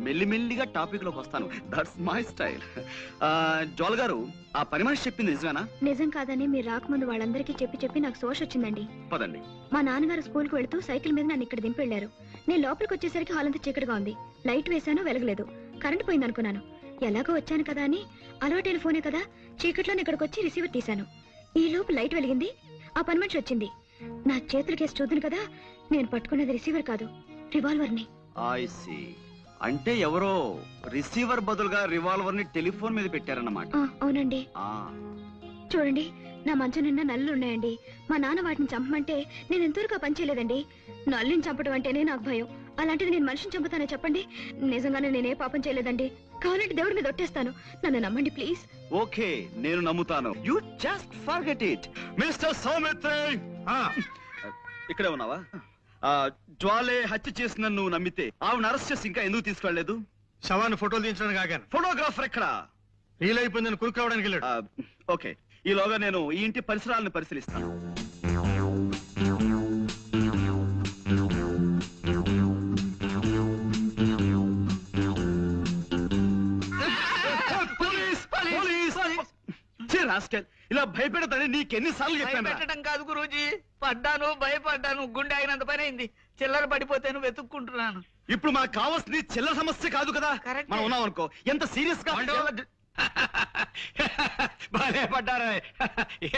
మెల్లిమెల్లిగా టాపిక్ లోకి వస్తాను. That's my style. జోల్ గారు, ఆ పని మనిషి చెప్పింది నిజమేనా? నిజం కాదని మీరు రాకముందు వాళ్ళందరికీ చెప్పి నాకు సోష్ వచ్చిందండి. పదండి. మా నాన్నగారు స్కూల్ కు వెళ్తూ సైకిల్ మీద నన్ను ఇక్కడ దింపి వెళ్లారు. నేను లోపలికి వచ్చేసరికి హాల్ అంతా చీకటిగా ఉంది. లైట్ వేశాను, వెలగలేదు. కరెంట్ పోయింది అనుకున్నాను. ఎలాగో వచ్చాను కదా అని అలవాటైన ఫోనే కదా, చీకట్లోనే ఇక్కడికి వచ్చి రిసీవర్ తీశాను. ఈ లోపు లైట్ వెలిగింది. ఆ పని మనిషి వచ్చింది. నా చేతుల కేసు చూద్దును కదా, నేను పట్టుకున్నది రిసీవర్ కాదు, రివాల్వర్ ని. I see. అంటే ఎవరో రిసీవర్ బదులుగా రివాల్వర్ ని టెలిఫోన్ మీద పెట్టారన్నమాట. అవునండి. చూడండి, నా మంచం నిన్న నల్లులు ఉన్నాయండి. మా నాన్న వాటిని చంపమంటే నేను ఎంతవరకు పని చేయలేదండి. నల్లుని చంపడం అంటేనే నాకు భయం. అలాంటిది నేను మనిషిని చంపుతానో చెప్పండి? నిజంగానే నేనే పాపం చేయలేదండి. కావాలంటే దేవుడి మీద ఒట్టేస్తాను. నన్ను నమ్మండి ప్లీజ్. ఓకే, నేను నమ్ముతాను. You just forget it. Mister Saumitri, ఇక్కడే ఉన్నావా? జ్వాలే హత్య చేసిన నువ్వు నమ్మితే ఆవిడ అరెస్ట్ చేసి ఇంకా ఎందుకు తీసుకెళ్లలేదు? శవాన్ని ఫోటోలు తీయించడానికి ఆగాను. ఫోటోగ్రాఫర్ ఎక్కడ? రీల్ అయిపోయిందని కురుకు రావడానికి వెళ్ళాడు. ఓకే, ఈలోగా నేను ఈ ఇంటి పరిసరాలను పరిశీలిస్తాను. ఇలా భయపెడతానే నీకెన్నిసార్లు చెప్పాను? పెట్టడం కాదు గురూజీ, పడ్డాను, భయపడ్డాను, గుండె అయినంత పని అయింది. చిల్లర పడిపోతేను వెతుక్కుంటున్నాను. ఇప్పుడు మనకు కావాల్సింది చిల్లర సమస్య కాదు కదా. మనం ఉన్నాం అనుకో, ఎంత సీరియస్ గా బాగా పడ్డారా?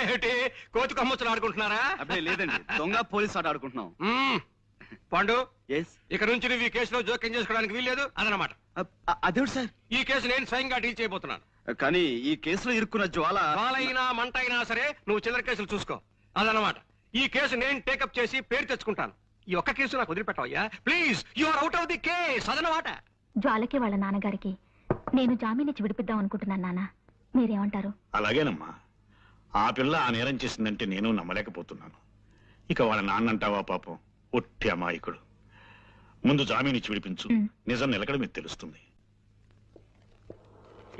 ఏమిటి కోతి కొమ్మచ్చులు ఆడుకుంటున్నారా? అప్పుడే లేదండి, దొంగ పోలీస్ ఆట ఆడుకుంటున్నాం. పాండు, ఎస్, ఇక నుంచి నువ్వు ఈ కేసులో జోక్యం చేసుకోవడానికి వీల్లేదు అదనమాట. అదేమిటి సార్? ఈ కేసు నేను స్వయంగా డీల్ చేయబోతున్నాను. కానీ ఈ కేసులో ఇరుక్కున్న జ్వాలైనా మంట అయినా సరే నువ్వు చిల్లర కేసులు చూసుకో అదనమాట. ఈ కేసు నేను టేకప్ చేసి పేరు తెచ్చుకుంటాను. ఈ ఒక్క కేసు నాకు వదిలిపెట్టవయ్యా please. You are out of the case అదనమాట. జ్వాలకి వాళ్ళ నాన్నగారికి నేను జామీన్ ఇచ్చి విడిపిద్దాం అనుకుంటున్నాను. నాన్న, మీరేమంటారు? అలాగేనమ్మా. ఆ పిల్ల ఆ నేరం చేసిందంటే నేను నమ్మలేకపోతున్నాను. ఇక వాళ్ళ నాన్నంటావా పాపం, ఒట్టి అమాయకుడు. ముందు జామీన్ ఇచ్చి విడిపించు, నిజం నిలకడ మీకు తెలుస్తుంది.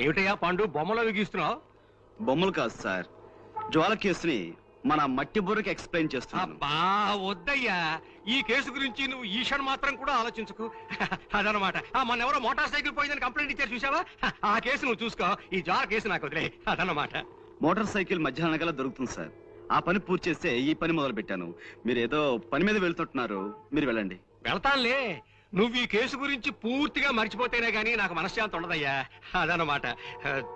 ఏమిటయ్యా పాండు బొమ్మలో విగిస్తున్నావు? బొమ్మలు కాదు సార్, జ్వాల కేసుని మన మట్టి బుర్రకి ఎక్స్ప్లెయిన్ చేస్తున్నాను. అబ్బా వద్దయ్యా, ఈ కేసు గురించి నువ్వు ఈషన్ మాత్రం కూడా ఆలోచించుకు. అదనమాట. మొన్న ఎవరో మోటార్ సైకిల్ పోయిందని కంప్లైంట్ ఇచ్చారు చూసావా, ఆ కేసు నువ్వు చూసుకో, ఈ జార్ కేసు నాకు వదిలే. అదనమాట. మోటార్ సైకిల్ మధ్యాహ్నం కల్లా దొరుకుతుంది సార్. ఆ పని పూర్తి చేస్తే ఈ పని మొదలు పెట్టాను. మీరు ఏదో పని మీద వెళ్తుంటున్నారు, మీరు వెళ్ళండి. వెళ్తానులే, నువ్వు ఈ కేసు గురించి పూర్తిగా మర్చిపోతేనే గానీ నాకు మనశ్శాంతి ఉండదయ్యా. అదనమాట.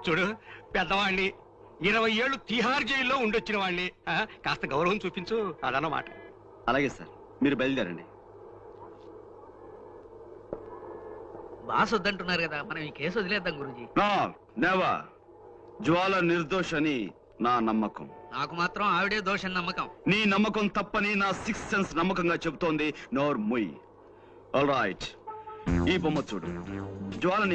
చూడు, పెద్దవాణ్ణి, 20 ఏళ్ళు తిహార్ జైల్లో ఉండొచ్చిన వాణ్ణి, కాస్త గౌరవం చూపించు. అదనమాట. అలాగే సార్, మీరు బయలుదేరండి. బాస్ వద్దంటున్నారు కదా, మనం ఈ కేసు వదిలేద్దాం గురుజీ. నెవర్. జ్వాల నిర్దోష్ అని నా నమ్మకం. నాకు మాత్రం ఆవిడే దోషం నమ్మకం. నీ నమ్మకం తప్పని నా 6th సెన్స్ నమ్మకంగా చెబుతోంది. నోర్ ముయ్. ఆల్ రైట్, ఈ బొమ్మ చూడు. జ్వాలని